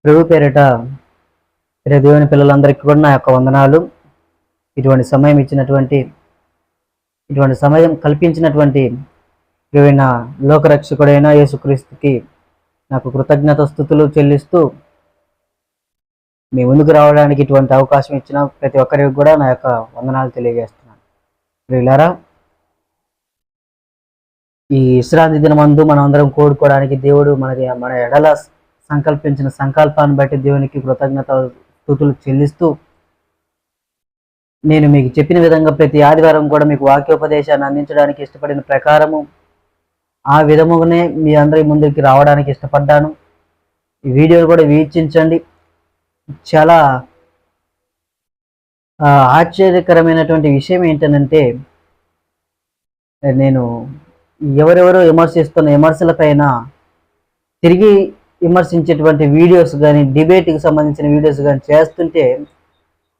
ప్రభు పేరిట దేవుని పిల్లలందరికీ కూడా నా యొక్క వందనాలు. ఇటువంటి సమయం కల్పించినటువంటి ప్రియమైన లోకరక్షకుడైన యేసుక్రీస్తుకి నాకు కృతజ్ఞత స్తుతులు చెల్లిస్తూ మీ ముందుకు రావడానికి ఇటువంటి అవకాశం ఇచ్చిన ప్రతి ఒక్కరికి కూడా నా యొక్క వందనాలు తెలియజేస్తున్నాను. ప్రియులారా, ఈ విశ్రాంతి దినమందు మనం అందరం కోరుకోవడానికి దేవుడు మన ఎడల సంకల్పించిన సంకల్పాన్ని బట్టి దేవునికి కృతజ్ఞత స్తుతులు చెల్లిస్తూ నేను మీకు చెప్పిన విధంగా ప్రతి ఆదివారం కూడా మీకు వాక్యోపదేశాన్ని అందించడానికి ఇష్టపడిన ప్రకారము ఆ విధముగానే మీ అందరి ముందుకి రావడానికి ఇష్టపడ్డాను. ఈ వీడియోను కూడా వీక్షించండి. చాలా ఆశ్చర్యకరమైనటువంటి విషయం ఏంటంటే, నేను ఎవరెవరో విమర్శిస్తున్న విమర్శల పైన తిరిగి విమర్శించేటువంటి వీడియోస్ కానీ, డిబేట్కి సంబంధించిన వీడియోస్ కానీ చేస్తుంటే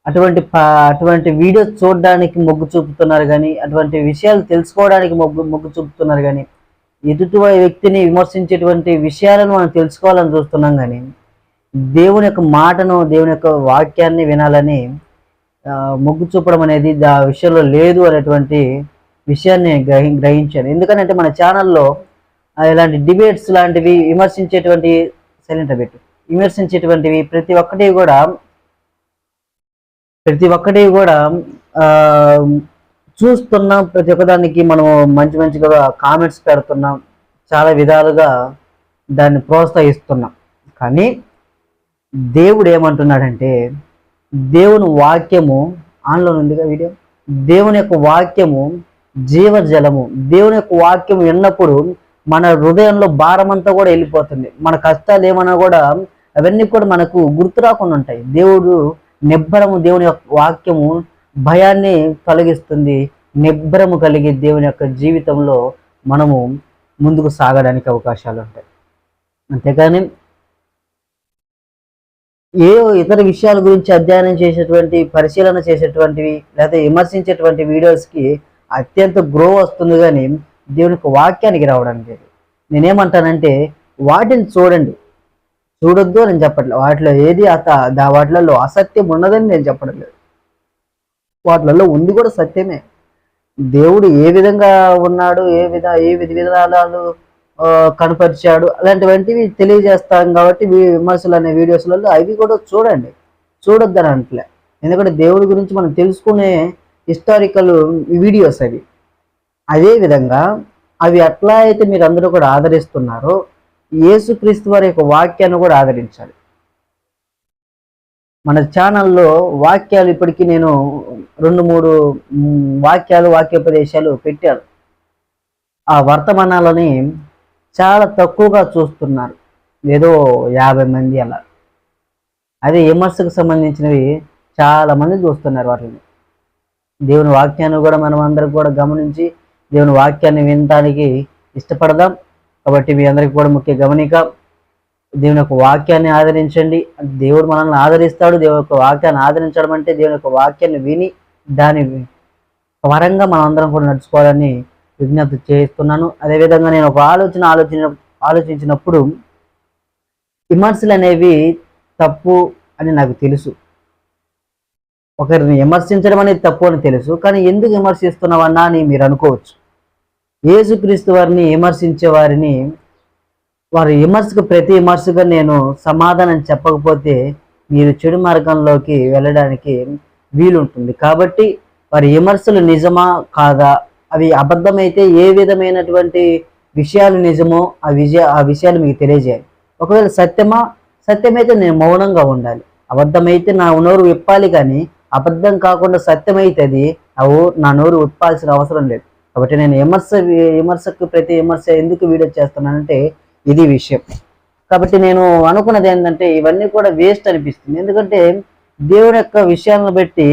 అటువంటి వీడియోస్ చూడడానికి మొగ్గు చూపుతున్నారు కానీ, అటువంటి విషయాలు తెలుసుకోవడానికి మొగ్గు చూపుతున్నారు కానీ, ఎదుటి వ్యక్తిని విమర్శించేటువంటి విషయాలను మనం తెలుసుకోవాలని చూస్తున్నాం కానీ దేవుని యొక్క మాటను, దేవుని యొక్క వాక్యాన్ని వినాలని మొగ్గు చూపడం అనేది ఆ విషయంలో లేదు అనేటువంటి విషయాన్ని గ్రహించాను. ఎందుకంటే మన ఛానల్లో ఇలాంటి డిబేట్స్ లాంటివి విమర్శించేటువంటివి ప్రతి ఒక్కటి కూడా చూస్తున్నాం. ప్రతి ఒక్కదానికి మనం మంచిగా కామెంట్స్ పెడుతున్నాం, చాలా విధాలుగా దాన్ని ప్రోత్సహిస్తున్నాం. కానీ దేవుడు ఏమంటున్నాడంటే, దేవుని వాక్యము ఆన్లో ఉందిగా వీడియో, దేవుని యొక్క వాక్యము జీవజలము. దేవుని యొక్క వాక్యం విన్నప్పుడు మన హృదయంలో భారమంతా కూడా వెళ్ళిపోతుంది. మన కష్టాలు ఏమన్నా కూడా అవన్నీ కూడా మనకు గుర్తు రాకుండా ఉంటాయి. దేవుని యొక్క వాక్యము భయాన్ని తొలగిస్తుంది. నిబ్బరము కలిగి దేవుని యొక్క జీవితంలో మనము ముందుకు సాగడానికి అవకాశాలు ఉంటాయి. అంతేకాని ఏ ఇతర విషయాల గురించి అధ్యయనం చేసేటువంటి, పరిశీలన చేసేటువంటివి లేదా విమర్శించేటువంటి వీడియోస్కి అత్యంత గ్రో వస్తుంది, కానీ దేవుని యొక్క వాక్యానికి రావడానికి లేదు. నేనేమంటానంటే, వాటిని చూడొద్దు అని చెప్పట్లేదు. వాటిలో ఏది వాటిలలో అసత్యం ఉన్నదని నేను చెప్పడం లేదు. వాటిలలో ఉంది కూడా సత్యమే. దేవుడు ఏ విధంగా ఉన్నాడు, ఏ విధానాలు కనపరిచాడు, అలాంటివంటివి తెలియజేస్తాం. కాబట్టి విమర్శలు అనే వీడియోస్లలో అవి కూడా చూడొద్దని అంటలే. ఎందుకంటే దేవుడి గురించి మనం తెలుసుకునే హిస్టారికల్ వీడియోస్ అవి. అదేవిధంగా అవి ఎట్లా అయితే మీరు అందరూ కూడా ఆదరిస్తున్నారో, యేసుక్రీస్తు వారి యొక్క వాక్యాన్ని కూడా ఆదరించాలి. మన ఛానల్లో వాక్యాలు ఇప్పటికీ నేను 2-3 వాక్యోపదేశాలు పెట్టాను. ఆ వర్తమానాలని చాలా తక్కువగా చూస్తున్నారు, ఏదో 50 మంది అలా. అదే విమర్శకు సంబంధించినవి చాలా మంది చూస్తున్నారు. వాటిని దేవుని వాక్యాన్ని కూడా మనం అందరికి కూడా గమనించి దేవుని వాక్యాన్ని వినటానికి ఇష్టపడదాం. కాబట్టి మీ అందరికీ కూడా ముఖ్య గమనిక, దేవుని యొక్క వాక్యాన్ని ఆదరించండి. దేవుడు మనల్ని ఆదరిస్తాడు. దేవుని యొక్క వాక్యాన్ని ఆదరించడం అంటే దేవుని యొక్క వాక్యాన్ని విని దాని పరంగా మనం అందరం కూడా నడుచుకోవాలని విజ్ఞప్తి చేస్తున్నాను. అదేవిధంగా నేను ఒక ఆలోచించినప్పుడు విమర్శలు అనేవి తప్పు అని నాకు తెలుసు. ఒకరిని విమర్శించడం అనేది తప్పు అని తెలుసు, కానీ ఎందుకు విమర్శిస్తున్నావన్నా అని మీరు అనుకోవచ్చు. యేసుక్రీస్తు వారిని విమర్శించే వారిని, వారి ప్రతి విమర్శగా నేను సమాధానం చెప్పకపోతే మీరు చెడు మార్గంలోకి వెళ్ళడానికి వీలుంటుంది. కాబట్టి వారి విమర్శలు నిజమా కాదా, అవి అబద్ధమైతే ఏ విధమైనటువంటి విషయాలు నిజమో ఆ విషయాలు మీకు తెలియజేయాలి. ఒకవేళ సత్యమైతే నేను మౌనంగా ఉండాలి. అబద్ధమైతే నా నోరు విప్పాలి, కానీ అబద్ధం కాకుండా సత్యమైతే అది నా నోరు విప్పాల్సిన అవసరం లేదు. కాబట్టి నేను ప్రతి విమర్శ ఎందుకు వీడియో చేస్తున్నానంటే ఇది విషయం. కాబట్టి నేను అనుకున్నది ఏంటంటే, ఇవన్నీ కూడా వేస్ట్ అనిపిస్తుంది. ఎందుకంటే దేవుని యొక్క విషయాలను బట్టి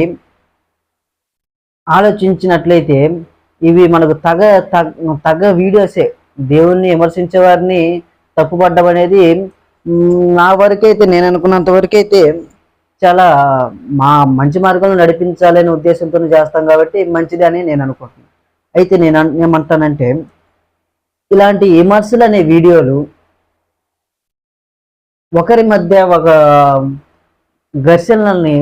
ఆలోచించినట్లయితే ఇవి మనకు తగ వీడియోసే. దేవుణ్ణి విమర్శించే వారిని తప్పుపడ్డం అనేది నా వరకైతే, నేను అనుకున్నంత వరకైతే చాలా మంచి మార్గంలో నడిపించాలనే ఉద్దేశంతో చేస్తాం. కాబట్టి మంచిది అని నేను అనుకుంటున్నాను. అయితే నేను ఏమంటానంటే, ఇలాంటి విమర్శలు అనే వీడియోలు ఒకరి మధ్య ఒక ఘర్షణల్ని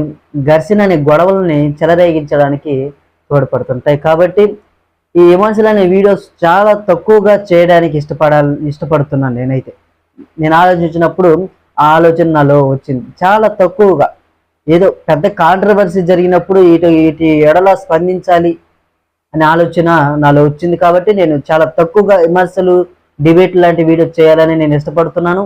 ఘర్షణని గొడవల్ని చెలరేగించడానికి తోడ్పడుతుంటాయి. కాబట్టి ఈ విమర్శలు అనే వీడియోస్ చాలా తక్కువగా చేయడానికి ఇష్టపడుతున్నాను. నేను ఆలోచించినప్పుడు ఆ ఆలోచన నాలో వచ్చింది. చాలా తక్కువగా, ఏదో పెద్ద కాంట్రవర్సీ జరిగినప్పుడు వీటి ఎడల స్పందించాలి అనే ఆలోచన నాలో వచ్చింది. కాబట్టి నేను చాలా తక్కువగా విమర్శలు, డిబేట్ లాంటి వీడియోస్ చేయాలని నేను ఇష్టపడుతున్నాను.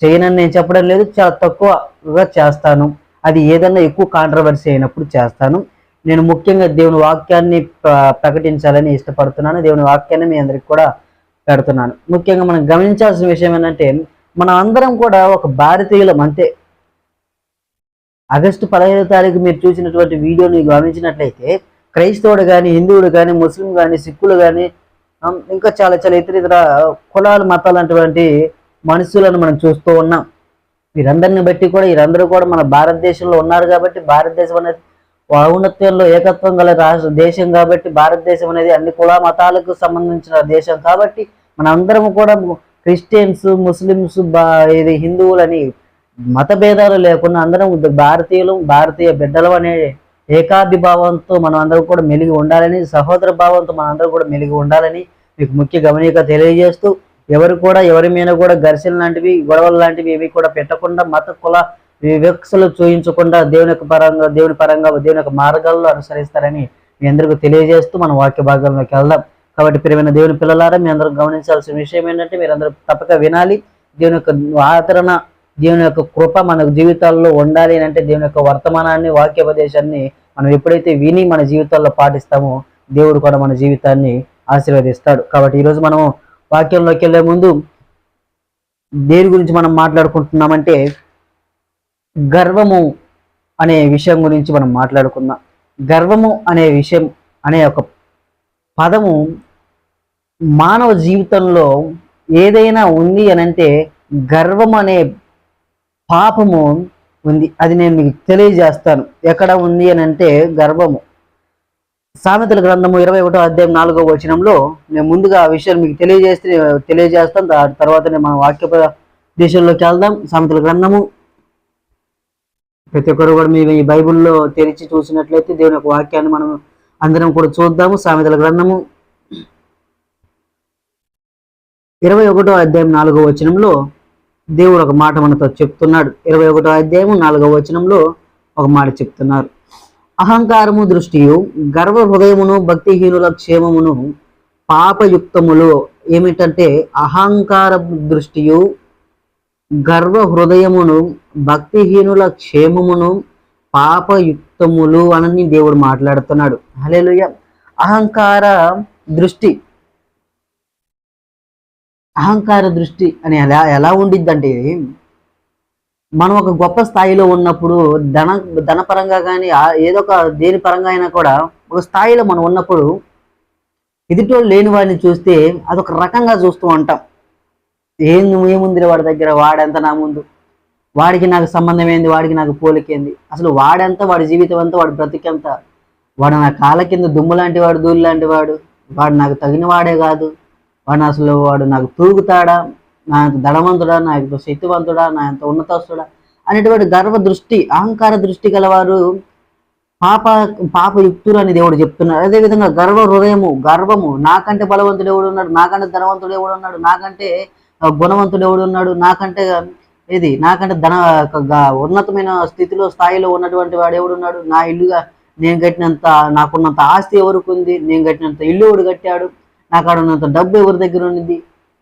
చేయనని నేను చెప్పడం లేదు, చాలా తక్కువగా చేస్తాను. అది ఏదన్నా ఎక్కువ కాంట్రవర్సీ అయినప్పుడు చేస్తాను. నేను ముఖ్యంగా దేవుని వాక్యాన్ని ప్రకటించాలని ఇష్టపడుతున్నాను. దేవుని వాక్యాన్ని మీ అందరికి కూడా పెడుతున్నాను. ముఖ్యంగా మనం గమనించాల్సిన విషయం ఏంటంటే, మనం అందరం కూడా ఒక భారతీయులం అంతే. ఆగస్టు 15వ తారీఖు మీరు చూసినటువంటి వీడియోని గమనించినట్లయితే, క్రైస్తవుడు కానీ, హిందువుడు కానీ, ముస్లిం కానీ, సిక్కులు కానీ, ఇంకా చాలా చాలా ఇతర కులాలు, మతాలు అటువంటి మనుషులను మనం చూస్తూ ఉన్నాం. వీరందరిని బట్టి కూడా వీరందరూ కూడా మన భారతదేశంలో ఉన్నారు. కాబట్టి భారతదేశం అనేది ఔన్నత్యంలో ఏకత్వం గల దేశం. కాబట్టి భారతదేశం అనేది అన్ని కుల మతాలకు సంబంధించిన దేశం. కాబట్టి మన అందరం కూడా క్రిస్టియన్స్, ముస్లిమ్స్, ఇది హిందువులని మత భేదాలు లేకుండా అందరం భారతీయులు, భారతీయ బిడ్డలు అనే ఏకాభిభావంతో మనం అందరం కూడా మెలిగి ఉండాలని, సహోదర భావంతో మనం అందరం కూడా మెలిగి ఉండాలని మీకు ముఖ్య గమనిక తెలియజేస్తూ, ఎవరు కూడా ఎవరి మీద కూడా ఘర్షణ లాంటివి, గొడవలు లాంటివి ఏవి కూడా పెట్టకుండా, మత కుల వివక్షలు చూయించకుండా దేవుని పరంగా దేవుని యొక్క మార్గాల్లో అనుసరిస్తారని మీ అందరికీ తెలియజేస్తూ మనం వాక్య భాగంలోకి వెళ్దాం. కాబట్టి ప్రియమైన దేవుని పిల్లలారా, మీ అందరూ గమనించాల్సిన విషయం ఏంటంటే, మీరందరూ తప్పక వినాలి. దేవుని యొక్క ఆదరణ, దేవుని యొక్క కృప మన జీవితాల్లో ఉండాలి అంటే, దేవుని యొక్క వర్తమానాన్ని, వాక్యోపదేశాన్ని మనం ఎప్పుడైతే విని మన జీవితాల్లో పాటిస్తామో, దేవుడు కూడా మన జీవితాన్ని ఆశీర్వదిస్తాడు. కాబట్టి ఈరోజు మనం వాక్యంలోకి వెళ్ళే ముందు దేని గురించి మనం మాట్లాడుకుంటున్నామంటే, గర్వము అనే విషయం గురించి మనం మాట్లాడుకుందాం. గర్వము అనే విషయం అనే ఒక పదము మానవ జీవితంలో ఏదైనా ఉంది అనంటే గర్వం అనే పాపము ఉంది. అది నేను మీకు తెలియజేస్తాను. ఎక్కడ ఉంది అనంటే గర్వము. సామెతల గ్రంథము 21వ అధ్యాయం 4వ వచనంలో నేను ముందుగా ఆ విషయాలు మీకు తెలియజేస్తాను. దాని తర్వాతనే మనం వాక్య దేశంలోకి వెళ్దాం. సామెతల గ్రంథము ప్రతి ఒక్కరు కూడా మీరు ఈ బైబిల్లో తెరిచి చూసినట్లయితే దేవుని యొక్క వాక్యాన్ని మనం అందరం కూడా చూద్దాము. సామెతల గ్రంథము 21వ అధ్యాయం 4వ వచనంలో దేవుడు ఒక మాట మనతో చెప్తున్నాడు. 21వ అధ్యాయం 4వ వచనంలో ఒక మాట చెప్తున్నారు. అహంకారము దృష్టియు, గర్వ హృదయమును, భక్తిహీనుల క్షేమమును పాపయుక్తములు. ఏమిటంటే అహంకార దృష్టియు, గర్వ హృదయమును, భక్తిహీనుల క్షేమమును పాపయుక్తములు అని దేవుడు మాట్లాడుతున్నాడు. హల్లెలూయా. అహంకార దృష్టి అని ఎలా ఉండిద్దంటే, మనం ఒక గొప్ప స్థాయిలో ఉన్నప్పుడు ధనపరంగా కానీ ఏదో ఒక దేని పరంగా అయినా కూడా ఒక స్థాయిలో మనం ఉన్నప్పుడు ఎదుటోళ్ళు లేని వాడిని చూస్తే అదొక రకంగా చూస్తూ ఉంటాం. ఏముంది వాడి దగ్గర, వాడెంత నా ముందు, వాడికి నాకు సంబంధం ఏంది, వాడికి నాకు పోలికేంది, అసలు వాడెంత, వాడి జీవితం అంతా, వాడి బ్రతికెంత, వాడు నా కాళ్ళ కింద దుమ్ము లాంటి వాడు, ధూళి లాంటి వాడు, వాడు నాకు తగిన వాడే కాదు, వాడు నాకు తూగుతాడా, నాకు ధనవంతుడా, నాకు శక్తివంతుడా, నా ఎంత ఉన్నతస్తుడా అనేటువంటి గర్వ దృష్టి, అహంకార దృష్టి గలవారు పాపయుక్తులు అని దేవుడు చెప్తున్నాడు. అదేవిధంగా గర్వ హృదయము, గర్వము, నాకంటే బలవంతుడు ఎవడు ఉన్నాడు, నాకంటే ధనవంతుడు ఎవడు ఉన్నాడు, నాకంటే గుణవంతుడు ఎవడు ఉన్నాడు, నాకంటే ఉన్నతమైన స్థాయిలో ఉన్నటువంటి వాడు ఎవడున్నాడు, నా ఇల్లుగా నేను కట్టినంత, నాకున్నంత ఆస్తి ఎవరికి ఉంది, నేను కట్టినంత ఇల్లు ఎవడు కట్టాడు, నాకు ఆడున్నంత డబ్బు ఎవరి దగ్గర ఉన్నది,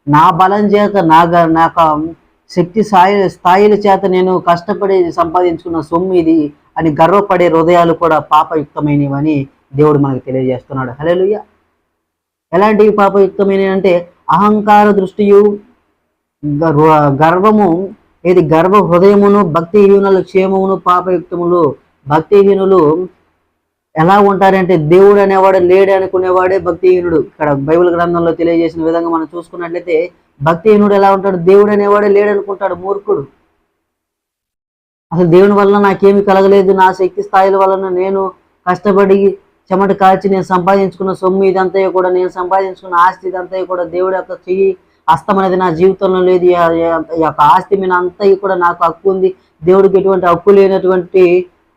నా బలం చేత, నాకు శక్తి స్థాయిల చేత నేను కష్టపడి సంపాదించుకున్న సొమ్ము ఇది అని గర్వపడే హృదయాలు కూడా పాపయుక్తమైనవని దేవుడు మనకు తెలియజేస్తున్నాడు. హల్లెలూయా. ఎలాంటివి పాపయుక్తమైనవి అంటే అహంకార దృష్టియు, గర్వము, గర్వ హృదయమును, భక్తిహీనుల క్షేమమును పాపయుక్తములు. భక్తిహీనులు ఎలా ఉంటారంటే, దేవుడు అనేవాడు లేడు అనుకునేవాడే భక్తిహీనుడు. ఇక్కడ బైబిల్ గ్రంథంలో తెలియజేసిన విధంగా మనం చూసుకున్నట్లయితే భక్తిహీనుడు ఎలా ఉంటాడు, దేవుడు అనేవాడే లేడు అనుకుంటాడు, మూర్ఖుడు. అసలు దేవుని వల్ల నాకేమి కలగలేదు, నా శక్తి స్థాయిల వలన నేను కష్టపడి చెమట కాల్చి నేను సంపాదించుకున్న సొమ్ము ఇదంతా కూడా, నేను సంపాదించుకున్న ఆస్తి ఇదంతా కూడా దేవుడి యొక్క చెయ్యి హస్తం అనేది నా జీవితంలో లేదు, ఈ యొక్క ఆస్తి మీద అంతా కూడా నాకు హక్కు ఉంది, దేవుడికి ఎటువంటి హక్కు లేనటువంటి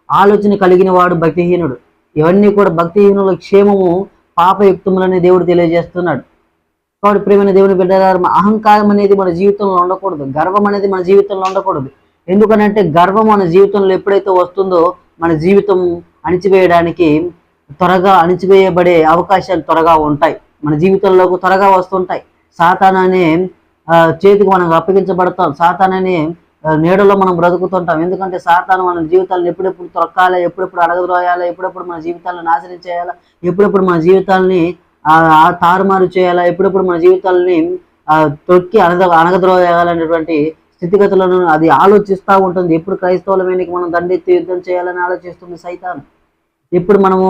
ఆలోచన కలిగిన వాడు భక్తిహీనుడు. ఇవన్నీ కూడా భక్తిహీనుల క్షేమము పాపయుక్తములని దేవుడు తెలియజేస్తున్నాడు. కాబట్టి ప్రేమైన దేవుని బిడ్డలారా, అహంకారం అనేది మన జీవితంలో ఉండకూడదు, గర్వం అనేది మన జీవితంలో ఉండకూడదు. ఎందుకనంటే గర్వం మన జీవితంలో ఎప్పుడైతే వస్తుందో మన జీవితం అణిచివేయడానికి త్వరగా అణిచివేయబడే అవకాశాలు త్వరగా ఉంటాయి, మన జీవితంలోకి త్వరగా వస్తుంటాయి. సాతాను అనే చేతికి మనం అప్పగించబడతాం, సాతాను అనే నీడలో మనం బ్రతుకుతుంటాం. ఎందుకంటే సాతాను మన జీవితాలను ఎప్పుడెప్పుడు తొక్కాలి, ఎప్పుడెప్పుడు అడగద్రోయాలి, ఎప్పుడెప్పుడు మన జీవితాలను నాశనం చేయాలా, ఎప్పుడెప్పుడు మన జీవితాలని తారుమారు చేయాలా, ఎప్పుడెప్పుడు మన జీవితాలని తొక్కి అణగద్రోయాలనేటువంటి స్థితిగతులను అది ఆలోచిస్తూ ఉంటుంది. ఎప్పుడు క్రైస్తవుల మీదకి మనం దండెత్తి యుద్ధం చేయాలని ఆలోచిస్తుంది సైతాను. ఎప్పుడు మనము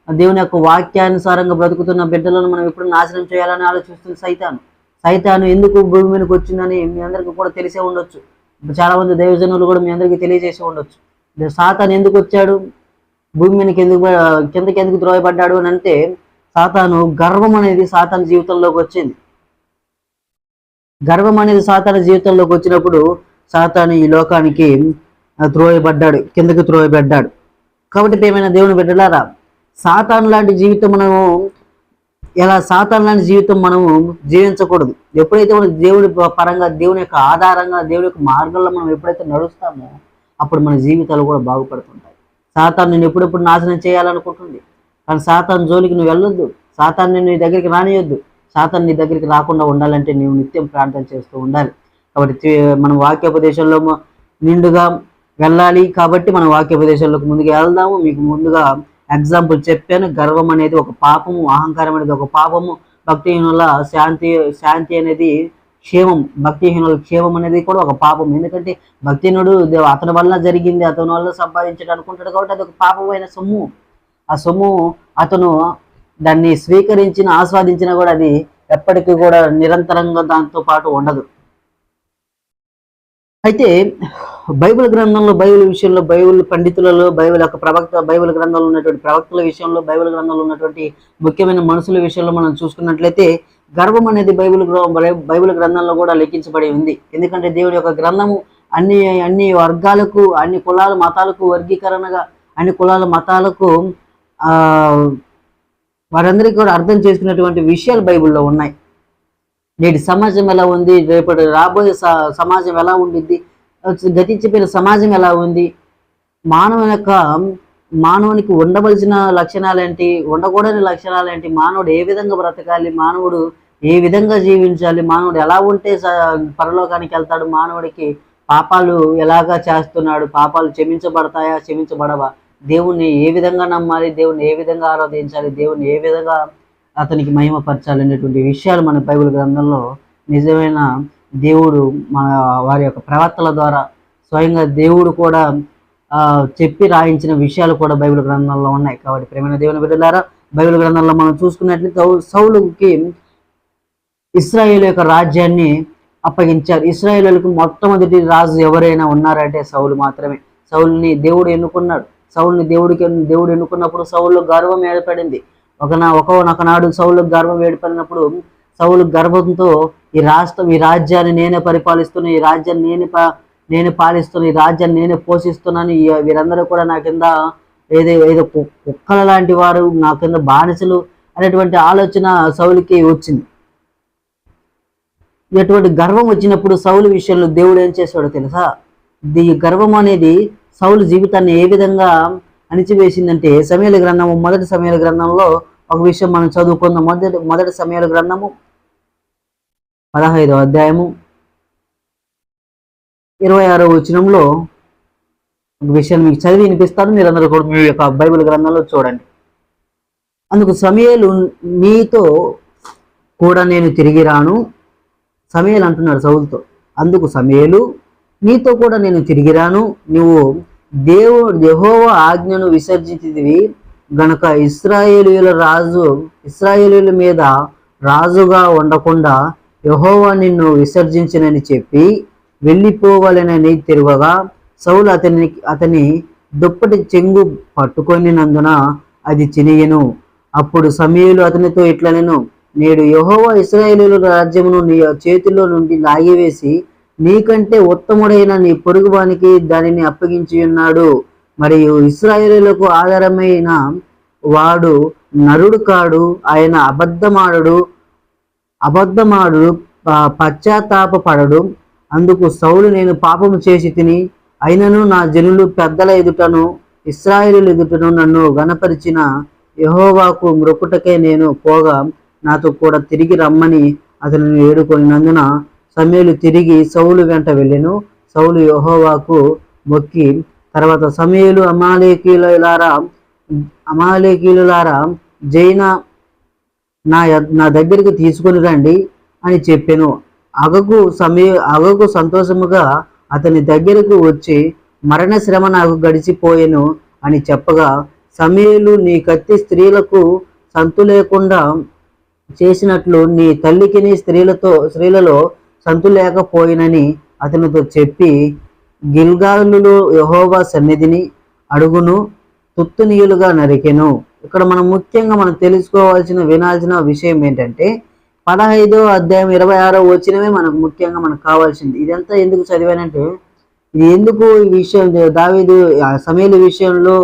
దేవుని యొక్క వాక్యానుసారంగా బ్రతుకుతున్న బిడ్డలను మనం ఎప్పుడు నాశనం చేయాలని ఆలోచిస్తుంది సైతాను. సైతాను ఎందుకు భూమి మీదకి వచ్చిందని మీ అందరికీ కూడా తెలిసే ఉండొచ్చు. చాలా మంది దైవజనులు కూడా మీ అందరికీ తెలియజేసి ఉండొచ్చు. సాతాను ఎందుకు వచ్చాడు, భూమి మీదకి కిందకి ఎందుకు ద్రోయపడ్డాడు అని అంటే, సాతాను గర్వం అనేది సాతాను జీవితంలోకి వచ్చింది. గర్వం అనేది సాతాను జీవితంలోకి వచ్చినప్పుడు సాతాను ఈ లోకానికి త్రోయబడ్డాడు, కిందకి త్రోయబడ్డాడు. కాబట్టి ఏమైనా దేవుని బిడ్డలారా, సాతాను లాంటి జీవితం మనము జీవించకూడదు. ఎప్పుడైతే మనం దేవుని పరంగా, దేవుని యొక్క ఆధారంగా, దేవుని యొక్క మార్గంలో మనం ఎప్పుడైతే నడుస్తామో అప్పుడు మన జీవితాలు కూడా బాగుపడుతుంటాయి. సాతాను నేను ఎప్పుడెప్పుడు నాశనం చేయాలనుకుంటుంది, కానీ సాతాను జోలికి నువ్వు వెళ్ళొద్దు, సాతాను నీ దగ్గరికి రానియొద్దు. సాతాను నీ దగ్గరికి రాకుండా ఉండాలంటే నీవు నిత్యం ప్రార్థన చేస్తూ ఉండాలి. కాబట్టి మనం వాక్యోపదేశంలో నిండుగా వెళ్ళాలి. కాబట్టి మనం వాక్యోపదేశాల్లోకి ముందుగా వెళ్దాము. మీకు ముందుగా ఎగ్జాంపుల్ చెప్పాను. గర్వం అనేది ఒక పాపము, అహంకారం అనేది ఒక పాపము, భక్తిహీనుల శాంతి అనేది క్షేమం, భక్తిహీనుల క్షేమం అనేది కూడా ఒక పాపం. ఎందుకంటే భక్తిహీనుడు అతని వల్ల జరిగింది, అతని వల్ల సంపాదించడం అనుకుంటాడు కాబట్టి అది ఒక పాపమైన సొమ్ము. ఆ సొమ్ము అతను దాన్ని స్వీకరించిన, ఆస్వాదించినా కూడా అది ఎప్పటికీ కూడా నిరంతరంగా దాంతో పాటు ఉండదు. అయితే బైబిల్ గ్రంథంలో, బైబిల్ విషయంలో, బైబిల్ పండితులలో, బైబిల్ యొక్క బైబిల్ గ్రంథంలో ఉన్నటువంటి ప్రవక్తల విషయంలో, బైబిల్ గ్రంథంలో ఉన్నటువంటి ముఖ్యమైన మనుషుల విషయంలో మనం చూసుకున్నట్లయితే గర్వం అనేది బైబిల్ గ్రంథంలో కూడా లెక్కించబడి ఉంది. ఎందుకంటే దేవుడి యొక్క గ్రంథము అన్ని వర్గాలకు, అన్ని కులాల మతాలకు వర్గీకరణగా, అన్ని కులాల మతాలకు వారందరికీ కూడా అర్థం చేసుకున్నటువంటి విషయాలు బైబిల్లో ఉన్నాయి. నేటి సమాజం ఎలా ఉంది, రేపటి రాబోయే సమాజం ఎలా ఉండిద్ది, గతించిపోయిన సమాజం ఎలా ఉంది, మానవునికి ఉండవలసిన లక్షణాలేంటి, ఉండకూడని లక్షణాలేంటి, మానవుడు ఏ విధంగా బ్రతకాలి, మానవుడు ఏ విధంగా జీవించాలి, మానవుడు ఎలా ఉంటే పరలోకానికి వెళ్తాడు, మానవుడికి పాపాలు ఎలాగా చేస్తున్నాడు, పాపాలు క్షమించబడతాయా క్షమించబడవా, దేవుణ్ణి ఏ విధంగా నమ్మాలి, దేవుణ్ణి ఏ విధంగా ఆరాధించాలి, దేవుణ్ణి ఏ విధంగా అతనికి మహిమపరచాలి అనేటువంటి విషయాలు మన బైబిల్ గ్రంథంలో నిజమైన దేవుడు వారి యొక్క ప్రవక్తల ద్వారా స్వయంగా దేవుడు కూడా చెప్పి రాయించిన విషయాలు కూడా బైబిల్ గ్రంథంలో ఉన్నాయి. కాబట్టి ప్రేమైన దేవుని బిడ్డలారా, బైబిల్ గ్రంథంలో మనం చూసుకున్నట్లయితే సౌలుకి ఇశ్రాయేలు యొక్క రాజ్యాన్ని అప్పగించారు. ఇశ్రాయేలులకు మొట్టమొదటి రాజు ఎవరైనా ఉన్నారంటే సౌలు మాత్రమే. సౌలుని దేవుడు ఎన్నుకున్నాడు. సౌలుని దేవుడు ఎన్నుకున్నప్పుడు సౌలు గర్వం ఏర్పడింది. ఒకనాడు సౌలు గర్వం ఏర్పడినప్పుడు సౌలు గర్వంతో ఈ రాజ్యాన్ని నేనే పరిపాలిస్తున్నా, ఈ రాజ్యాన్ని నేనే పాలిస్తున్నా, ఈ రాజ్యాన్ని నేనే పోషిస్తున్నాను, వీరందరూ కూడా నా కింద ఏదో కుక్కల లాంటి వారు, నా కింద బానిసలు అనేటువంటి ఆలోచన సౌలుకి వచ్చింది. ఇటువంటి గర్వం వచ్చినప్పుడు సౌలు విషయంలో దేవుడు ఏం చేశాడో తెలుసా? ఈ గర్వం అనేది సౌలు జీవితాన్ని ఏ విధంగా అణిచివేసిందంటే మొదటి సమూయేలు గ్రంథంలో ఒక విషయం మనం చదువుకుందాం. మొదటి సమూయేలు గ్రంథము 15వ అధ్యాయము 26వ వచనంలో ఒక విషయం మీకు చదివి వినిపిస్తాను. మీరందరూ కూడా మీ యొక్క బైబిల్ గ్రంథంలో చూడండి. అందుకు సమూయేలు, నీతో కూడా నేను తిరిగి రాను. సమూయేలు అంటున్నాడు సౌలుతో. అందుకు సమూయేలు, నీతో కూడా నేను తిరిగి రాను, నువ్వు యెహోవా ఆజ్ఞను విసర్జించితివి గనుక ఇశ్రాయేలీయుల మీద రాజుగా ఉండకుండా యెహోవా నిన్ను విసర్జించినని చెప్పి వెళ్ళిపోవాలనని తిరగగా సౌలు అతని దుప్పటి చెంగు పట్టుకొనినందున అది చినిగెను. అప్పుడు సమూయేలు అతనితో ఇట్లనెను, నేడు యెహోవా ఇశ్రాయేలీయుల రాజ్యమును నీ చేతిలో నుండి లాగివేసి నీకంటే ఉత్తముడైన నీ పొరుగువానికి దానిని అప్పగించి ఉన్నాడు. మరియు ఇశ్రాయేలీయులకు ఆధారమైన వాడు నరుడు కాడు, ఆయన అబద్ధమాడు పశ్చాత్తాపపడడు. అందుకు సౌలు, నేను పాపము చేసి తిని, అయినను నా జనులు పెద్దల ఎదుటను ఇశ్రాయేలీయుల ఎదుటను నన్ను గణపరిచిన యెహోవాకు మ్రొక్కుటకై నేను పోగా నాతో కూడా తిరిగి రమ్మని అతనిని వేడుకొనినందున సమూయేలు తిరిగి సౌలు వెంట వెళ్ళెను. సౌలు యెహోవాకు మొక్కి తర్వాత సమూయేలు, అమాలేకీయులారా జైన నా దగ్గరికి తీసుకుని రండి అని చెప్పెను. అగగు సంతోషముగా అతని దగ్గరకు వచ్చి, మరణ శ్రమ నాకు గడిచిపోయెను అని చెప్పగా, సమూయేలు, నీ కత్తి స్త్రీలకు సంతు లేకుండా చేసినట్లు నీ తల్లికిని స్త్రీలలో సంతు లేకపోయినని అతనితో చెప్పి, గిల్గాలులో యెహోవా సన్నిధిని అడుగును తుత్తునీయులుగా నరికెను. ఇక్కడ మనం తెలుసుకోవాల్సిన వినాల్సిన విషయం ఏంటంటే 15వ అధ్యాయం 26వ వచనమే మనకు కావాల్సింది. ఇదంతా ఎందుకు చదివానంటే, ఇది ఎందుకు ఈ విషయం దావీదు సమూయేలు విషయంలో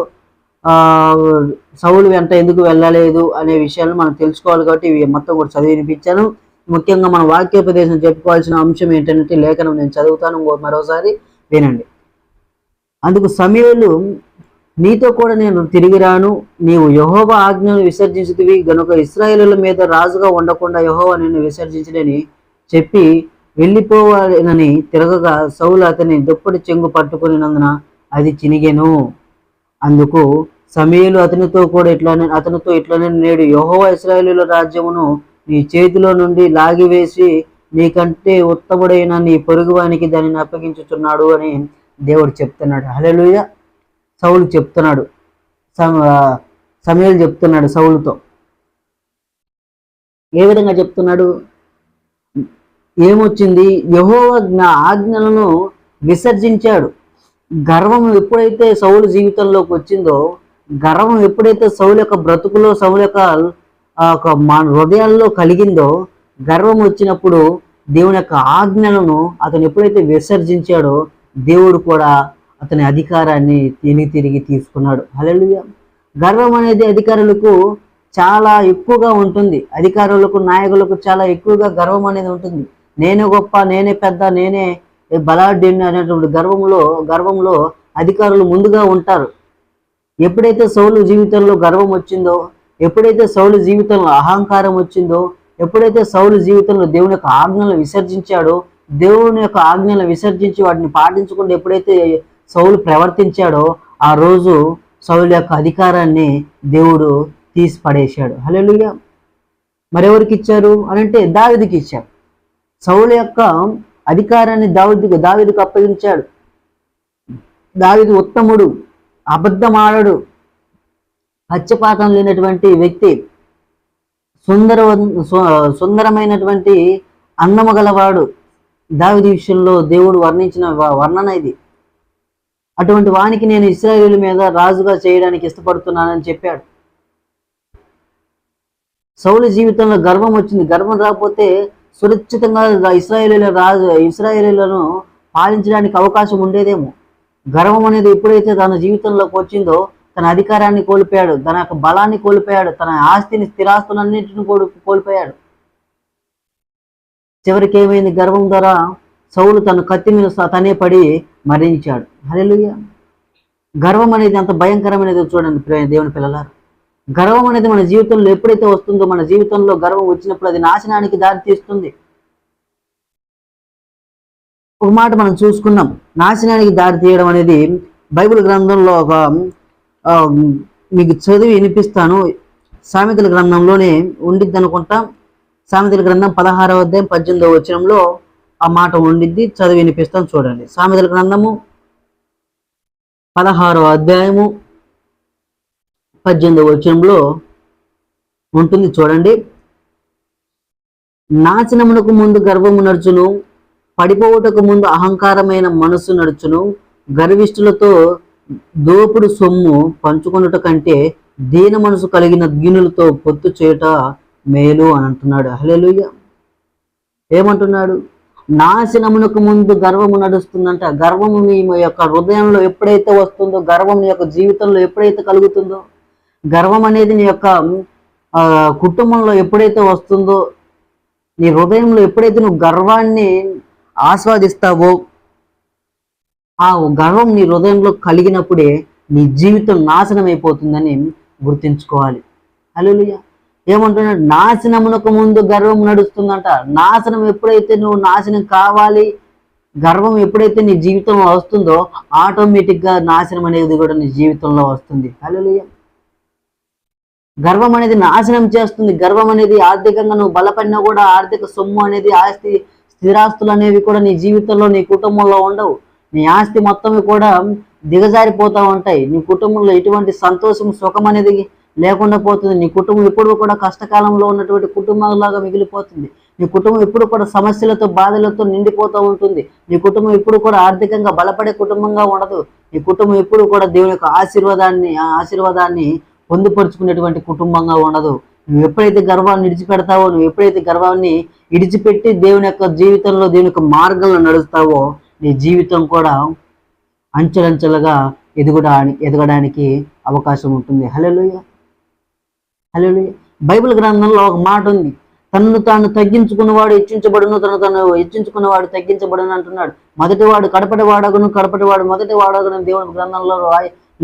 సౌలు వెంట ఎందుకు వెళ్ళలేదు అనే విషయాలు మనం తెలుసుకోవాలి. కాబట్టి ఇవి మొత్తం కూడా చదివి వినిపించాను. ముఖ్యంగా మన వాక్యోపదేశం చెప్పుకోవాల్సిన అంశం ఏంటంటే, లేఖనం నేను చదువుతాను, మరోసారి వినండి. అందుకు సమూయేలు, నీతో కూడా నేను తిరిగి రాను, నీవు యెహోవా ఆజ్ఞను విసర్జించుతివి గనుక ఇశ్రాయేలుల మీద రాజుగా ఉండకుండా యెహోవా నిన్ను విసర్జించడని చెప్పి వెళ్ళిపోవాలని తిరగగా, సౌలు అతని దుప్పటి చెంగు పట్టుకునినందున అది చినిగెను. అందుకు సమూయేలు అతనితో ఇట్లనే నేడు యెహోవా ఇశ్రాయేలీయుల రాజ్యమును నీ చేతిలో నుండి లాగివేసి నీకంటే ఉత్తముడైన నీ పొరుగువానికి దానిని అప్పగించుచున్నాడు అని దేవుడు చెప్తున్నాడు. హల్లెలూయా. సౌలు చెప్తున్నాడు, సమూయేలు చెప్తున్నాడు సౌలుతో. ఏ విధంగా చెప్తున్నాడు? ఏమొచ్చింది? యెహోవా ఆజ్ఞలను విసర్జించాడు. గర్వం ఎప్పుడైతే సౌలు జీవితంలోకి వచ్చిందో, గర్వం ఎప్పుడైతే సౌలు యొక్క బ్రతుకులో, సౌలు యొక్క హృదయాల్లో కలిగిందో, గర్వం వచ్చినప్పుడు దేవుని యొక్క ఆజ్ఞలను అతను ఎప్పుడైతే విసర్జించాడో, దేవుడు కూడా అతని అధికారాన్ని తిరిగి తీసుకున్నాడు. హల్లెలూయా. గర్వం అనేది అధికారులకు చాలా ఎక్కువగా ఉంటుంది. అధికారులకు, నాయకులకు చాలా ఎక్కువగా గర్వం అనేది ఉంటుంది. నేనే గొప్ప, నేనే పెద్ద, నేనే బలాఢ్యుని అనేటువంటి గర్వంలో అధికారులు ముందుగా ఉంటారు. ఎప్పుడైతే సౌలు జీవితంలో గర్వం వచ్చిందో, ఎప్పుడైతే సౌలు జీవితంలో అహంకారం వచ్చిందో, ఎప్పుడైతే సౌలు జీవితంలో దేవుని యొక్క ఆజ్ఞలను విసర్జించాడో, దేవుని యొక్క ఆజ్ఞలను విసర్జించి వాటిని పాటించకుండా ఎప్పుడైతే సౌలు ప్రవర్తించాడో, ఆ రోజు సౌలు యొక్క అధికారాన్ని దేవుడు తీసి పడేశాడు. హల్లెలూయా. మరెవరికి ఇచ్చారు అనంటే దావీదుకి ఇచ్చారు. సౌలు యొక్క అధికారాన్ని దావీదుకు అప్పగించాడు. దావీదు ఉత్తముడు, అబద్ధమాడడు, పక్షపాతం లేనటువంటి వ్యక్తి, సుందరమైనటువంటి అందము గలవాడు. దావీదు విషయంలో దేవుడు వర్ణించిన వర్ణన ఇది. అటువంటి వానికి నేను ఇశ్రాయేలు మీద రాజుగా చేయడానికి ఇష్టపడుతున్నానని చెప్పాడు. సౌలు జీవితంలో గర్వం వచ్చింది. గర్వం రాకపోతే సురక్షితంగా ఇశ్రాయేలీయులను పాలించడానికి అవకాశం ఉండేదేమో. గర్వం అనేది ఎప్పుడైతే తన జీవితంలోకి వచ్చిందో, తన అధికారాన్ని కోల్పోయాడు, తన యొక్క బలాన్ని కోల్పోయాడు, తన ఆస్తిని, స్థిరాస్తులన్నింటిని కోల్పోయాడు. చివరికి ఏమైంది? గర్వం ద్వారా సౌలు తన కత్తి మీద తనే పడి మరణించాడు. హల్లెలూయా. గర్వం అనేది అంత భయంకరమైనది. చూడండి దేవుని పిల్లలారా, గర్వం అనేది మన జీవితంలో ఎప్పుడైతే వస్తుందో, మన జీవితంలో గర్వం వచ్చినప్పుడు అది నాశనానికి దారి తీస్తుంది. ఒక మాట మనం చూసుకున్నాం, నాశనానికి దారి తీయడం అనేది బైబిల్ గ్రంథంలో మీకు చదివి వినిపిస్తాను. సామెతల గ్రంథంలోనే ఉండిద్ది అనుకుంటా. సామెతల గ్రంథం 16వ అధ్యాయం 18వ వచనంలో ఆ మాట ఉండిద్ది. చదివి వినిపిస్తాను, చూడండి. సామెతల గ్రంథము 16వ అధ్యాయము 18వ వచనంలో ఉంటుంది, చూడండి. నాశనమునకు ముందు గర్వము నడుచును, పడిపోవుటకు ముందు అహంకారమైన మనస్సు నడుచును. గర్విష్ఠులతో దోపుడు సొమ్ము పంచుకొనుట కంటే దీన మనసు కలిగిన దీనులతో పొత్తు చేయుట మేలు అని అంటున్నాడు. హల్లెలూయా. ఏమంటున్నాడు? నాశనమునకు ముందు గర్వము నడుస్తుందంట. గర్వము మీ యొక్క హృదయంలో ఎప్పుడైతే వస్తుందో, గర్వం నీ యొక్క జీవితంలో ఎప్పుడైతే కలుగుతుందో, గర్వం అనేది నీ యొక్క కుటుంబంలో ఎప్పుడైతే వస్తుందో, నీ హృదయంలో ఎప్పుడైతే నువ్వు గర్వాన్ని ఆస్వాదిస్తావో, ఆ గర్వం నీ హృదయంలో కలిగినప్పుడే నీ జీవితం నాశనం అయిపోతుందని గుర్తించుకోవాలి. హల్లెలూయా. ఏమంటున్నాడు? నాశనమునకు ముందు గర్వం నడుస్తుందంట. నాశనం ఎప్పుడైతే నువ్వు నాశనం కావాలి, గర్వం ఎప్పుడైతే నీ జీవితంలో వస్తుందో, ఆటోమేటిక్గా నాశనం అనేది కూడా నీ జీవితంలో వస్తుంది. హల్లెలూయా. గర్వం అనేది నాశనం చేస్తుంది. గర్వం అనేది ఆర్థికంగా నువ్వు బలపడినా కూడా ఆర్థిక సొమ్ము అనేది, ఆస్తి స్థిరాస్తులు అనేవి కూడా నీ జీవితంలో, నీ కుటుంబంలో ఉండవు. నీ ఆస్తి మొత్తం కూడా దిగజారిపోతూ ఉంటాయి. నీ కుటుంబంలో ఎటువంటి సంతోషం, సుఖం అనేది లేకుండా పోతుంది. నీ కుటుంబం ఎప్పుడు కూడా కష్టకాలంలో ఉన్నటువంటి కుటుంబంలాగా మిగిలిపోతుంది. నీ కుటుంబం ఎప్పుడు కూడా సమస్యలతో, బాధలతో నిండిపోతూ ఉంటుంది. నీ కుటుంబం ఎప్పుడు కూడా ఆర్థికంగా బలపడే కుటుంబంగా ఉండదు. నీ కుటుంబం ఎప్పుడు కూడా దేవుని యొక్క ఆశీర్వాదాన్ని పొందుపరుచుకునేటువంటి కుటుంబంగా ఉండదు. నువ్వు ఎప్పుడైతే గర్వాన్ని విడిచిపెడతావో, నువ్వు ఎప్పుడైతే గర్వాన్ని విడిచిపెట్టి దేవుని యొక్క జీవితంలో, దేవుని యొక్క మార్గంలో నడుస్తావో, నీ జీవితం కూడా అంచెలంచెలుగా ఎదగడానికి అవకాశం ఉంటుంది. హల్లెలూయా. హల్లెలూయా. బైబిల్ గ్రంథంలో ఒక మాట ఉంది, తన్ను తాను తగ్గించుకున్నవాడు హెచ్చించబడును, తను హెచ్చించుకున్నవాడు తగ్గించబడును అంటున్నాడు. మొదటివాడు కడపటి వాడగును, కడపటివాడు మొదటి వాడగును. దేవుని గ్రంథంలో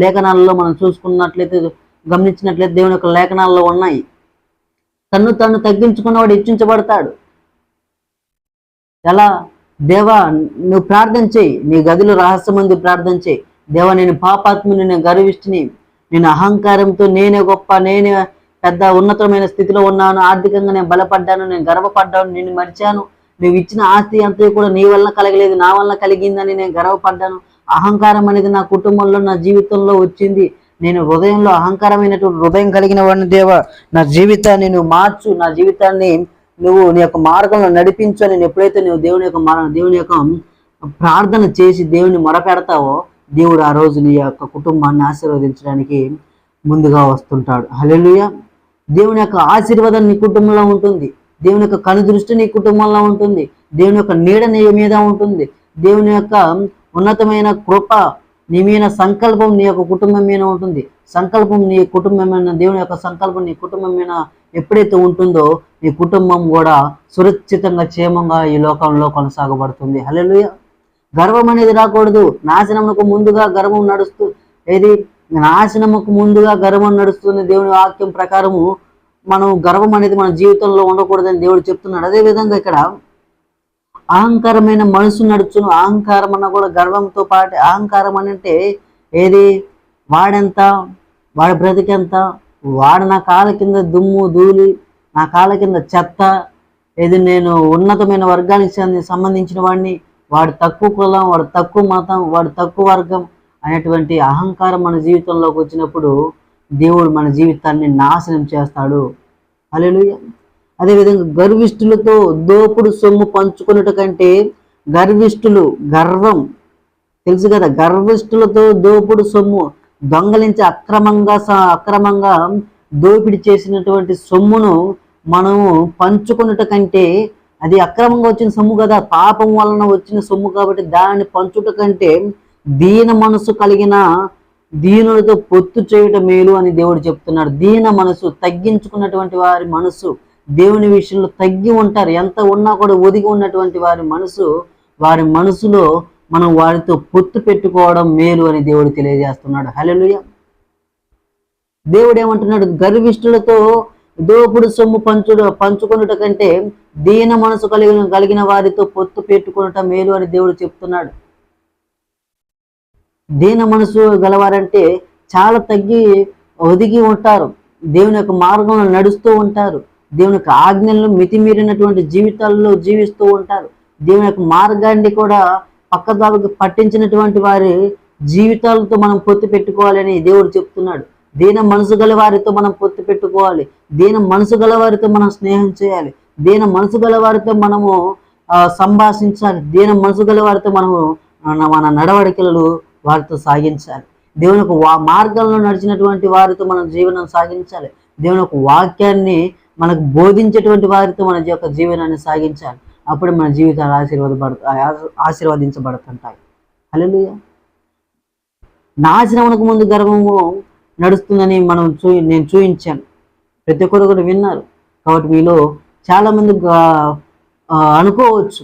లేఖనాలలో మనం చూసుకున్నట్లయితే, గమనించినట్లయితే దేవుని యొక్క లేఖనాల్లో ఉన్నాయి. తన్ను తాను తగ్గించుకున్నవాడు హెచ్చించబడతాడు. ఎలా? దేవా, నువ్వు ప్రార్థన చేయి, నీ గదిలో రహస్యమందు ప్రార్థన చేయి. దేవా, నేను పాపాత్ముని, నేను గర్విష్ఠిని, నేను అహంకారంతో నేనే గొప్ప, నేనే పెద్ద ఉన్నతమైన స్థితిలో ఉన్నాను, ఆర్థికంగా నేను బలపడ్డాను, నేను గర్వపడ్డాను, నేను మరిచాను, నువ్వు ఇచ్చిన ఆస్తి అంతా కూడా నీ వల్ల కలగలేదు, నా వల్ల కలిగిందని నేను గర్వపడ్డాను. అహంకారం అనేది నా కుటుంబంలో, నా జీవితంలో వచ్చింది. నేను హృదయంలో అహంకారమైనటువంటి హృదయం కలిగిన వాడిని. దేవా, నా జీవితాన్ని నువ్వు మార్చు, నా జీవితాన్ని నువ్వు నీ యొక్క మార్గంలో నడిపించు అని ఎప్పుడైతే నువ్వు దేవుని యొక్క ప్రార్థన చేసి దేవుని మొరపెడతావో, దేవుడు ఆ రోజు నీ యొక్క కుటుంబాన్ని ఆశీర్వదించడానికి ముందుగా వస్తుంటాడు. హల్లెలూయా. దేవుని యొక్క ఆశీర్వాదం నీ కుటుంబంలో ఉంటుంది. దేవుని యొక్క కనుదృష్టి నీ కుటుంబంలో ఉంటుంది. దేవుని యొక్క నీడ నీ మీద ఉంటుంది. దేవుని యొక్క ఉన్నతమైన కృప నీ మీద, సంకల్పం నీ యొక్క కుటుంబం మీద ఉంటుంది. సంకల్పం నీ కుటుంబం మీద, దేవుని యొక్క సంకల్పం నీ కుటుంబం మీద ఎప్పుడైతే ఉంటుందో, నీ కుటుంబం కూడా సురక్షితంగా, క్షేమంగా ఈ లోకంలో కొనసాగబడుతుంది. హల్లెలూయా. గర్వం అనేది రాకూడదు. నాశనమునకు ముందుగా గర్వం నాశనముకు ముందుగా గర్వం నడుస్తుంది. దేవుని వాక్యం ప్రకారము మనం గర్వం అనేది మన జీవితంలో ఉండకూడదని దేవుడు చెప్తున్నాడు. అదేవిధంగా ఇక్కడ అహంకారమైన మనసు నడుచును. అహంకారం అన్న కూడా గర్వంతో పాటు, అహంకారం అని అంటే వాడెంత, వాడి బ్రతికెంత, వాడు నా కాళ్ళ కింద దుమ్ము ధూళి, నా కాళ్ళ కింద చెత్త, నేను ఉన్నతమైన వర్గానికి సంబంధించిన వాడిని, వాడు తక్కువ కులం, వాడు తక్కువ మతం, వాడు తక్కువ వర్గం అనేటువంటి అహంకారం మన జీవితంలోకి వచ్చినప్పుడు దేవుడు మన జీవితాన్ని నాశనం చేస్తాడు. హల్లెలూయా. అదేవిధంగా గర్విష్ఠులతో దోపుడు సొమ్ము పంచుకున్నట్టు కంటే, గర్వం తెలుసు కదా, గర్విష్ఠులతో దోపుడు సొమ్ము దొంగలించి అక్రమంగా దోపిడి చేసినటువంటి సొమ్మును మనము పంచుకున్నట్టు కంటే, అది అక్రమంగా వచ్చిన సొమ్ము కదా, పాపం వలన వచ్చిన సొమ్ము కాబట్టి దాన్ని పంచుట కంటే దీన మనసు కలిగిన దీనులతో పొత్తు చేయటం మేలు అని దేవుడు చెప్తున్నాడు. దీన మనసు, తగ్గించుకున్నటువంటి వారి మనసు, దేవుని విషయంలో తగ్గి ఉంటారు. ఎంత ఉన్నా కూడా ఒదిగి ఉన్నటువంటి వారి మనసులో మనం వారితో పొత్తు పెట్టుకోవడం మేలు అని దేవుడు తెలియజేస్తున్నాడు. హల్లెలూయా. దేవుడు ఏమంటున్నాడు? గర్విష్ఠులతో దోపుడు సొమ్ము పంచుకొనుట కంటే దీన మనసు కలిగిన వారితో పొత్తు పెట్టుకొనుట మేలు అని దేవుడు చెప్తున్నాడు. దీన మనసు గలవారంటే చాలా తగ్గి ఒదిగి ఉంటారు, దేవుని యొక్క మార్గంలో నడుస్తూ ఉంటారు, దేవుని యొక్క ఆజ్ఞలను మితిమీరినటువంటి జీవితాల్లో జీవిస్తూ ఉంటారు. దేవుని యొక్క మార్గాన్ని కూడా పక్కదారికి పట్టించినటువంటి వారి జీవితాలతో మనం పొత్తు పెట్టుకోవాలని దేవుడు చెప్తున్నాడు. దీన మనసు గల వారితో మనం పొత్తు పెట్టుకోవాలి. దీన మనసు గల వారితో మనం స్నేహం చేయాలి. దీన మనసు గల వారితో మనము సంభాషించాలి. దీన మనసు గల వారితో మనము మన నడవడికలు వారితో సాగించాలి. దేవుని యొక్క మార్గంలో నడిచినటువంటి వారితో మనం జీవనం సాగించాలి. దేవుని యొక్క వాక్యాన్ని మనకు బోధించేటువంటి వారితో మన యొక్క జీవనాన్ని సాగించాలి. అప్పుడు మన జీవితాలు ఆశీర్వదించబడుతుంటాయి. హల్లెలూయా. నాశనమునకు ముందు గర్వము నడుస్తుందని నేను చూయించాను. ప్రతి ఒక్కరు కూడా విన్నారు. కాబట్టి మీలో చాలామంది అనుకోవచ్చు,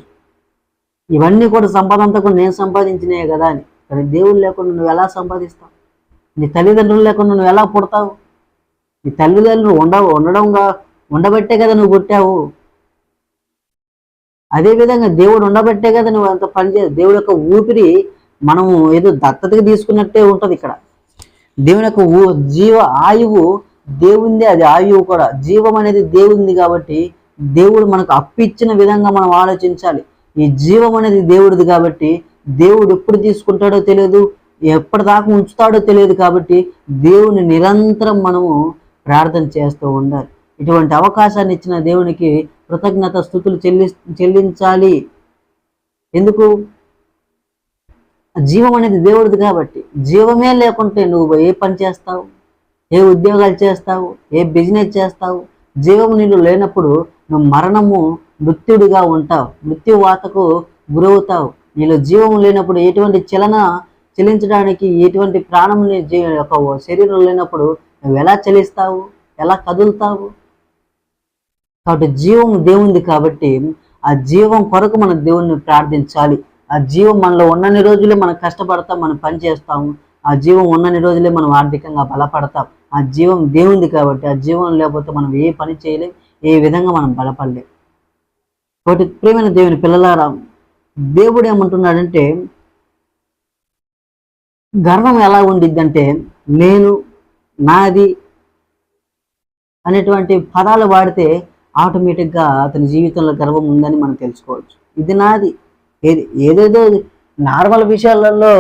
ఇవన్నీ కూడా సంపద అంతా కూడా నేను సంపాదించినాయే కదా అని. కానీ దేవుడు లేకుండా నువ్వు ఎలా సంపాదిస్తావు? నీ తల్లిదండ్రులు లేకుండా నువ్వు ఎలా పుడతావు? నీ తల్లిదండ్రులు ఉండబట్టే కదా నువ్వు పుట్టావు. అదేవిధంగా దేవుడు ఉండబట్టే కదా నువ్వు అంత పనిచేయదు. దేవుడు యొక్క ఊపిరి మనము ఏదో దత్తతకి తీసుకున్నట్టే ఉంటుంది. ఇక్కడ దేవుని యొక్క ఆయువు దేవుంది, అది ఆయువు కూడా. జీవం అనేది దేవుంది కాబట్టి దేవుడు మనకు అప్పిచ్చిన విధంగా మనం ఆలోచించాలి. ఈ జీవం అనేది దేవుడిది కాబట్టి దేవుడు ఎప్పుడు తీసుకుంటాడో తెలియదు, ఎప్పటిదాకా ఉంచుతాడో తెలియదు. కాబట్టి దేవుని నిరంతరం మనము ప్రార్థన చేస్తూ ఉండాలి. ఇటువంటి అవకాశాన్ని ఇచ్చిన దేవునికి కృతజ్ఞత స్తుతులు చెల్లించాలి. ఎందుకు? జీవం అనేది దేవుడిది కాబట్టి. జీవమే లేకుంటే నువ్వు ఏ పని చేస్తావు? ఏ ఉద్యోగాలు చేస్తావు? ఏ బిజినెస్ చేస్తావు? జీవము నీళ్ళు లేనప్పుడు నువ్వు మృత్యుడిగా ఉంటావు, మృత్యువాతకు గురవుతావు. నీలో జీవము లేనప్పుడు ఎటువంటి చలించడానికి ఎటువంటి ప్రాణం ఒక శరీరం లేనప్పుడు నువ్వు ఎలా చలిస్తావు? ఎలా కదులుతావు? కాబట్టి జీవం దేవుంది కాబట్టి ఆ జీవం కొరకు మన దేవుణ్ణి ప్రార్థించాలి. ఆ జీవం మనలో ఉన్నన్ని రోజులే మనం కష్టపడతాం, మనం పని చేస్తాము. ఆ జీవం ఉన్నన్ని రోజులే మనం ఆర్థికంగా బలపడతాం. ఆ జీవం దేవుంది కాబట్టి ఆ జీవం లేకపోతే మనం ఏ పని చేయలేం, ఏ విధంగా మనం బలపడలేం. కాబట్టి ప్రియమైన దేవుని పిల్లలారా, దేవుడు ఏమంటున్నాడంటే, గర్వం ఎలా ఉండిద్దంటే నేను, నాది అనేటువంటి పదాలు వాడితే ఆటోమేటిక్గా అతని జీవితంలో గర్వం ఉందని మనం తెలుసుకోవచ్చు. ఇది నాది, ఏదేదో నార్మల్ విషయాలలో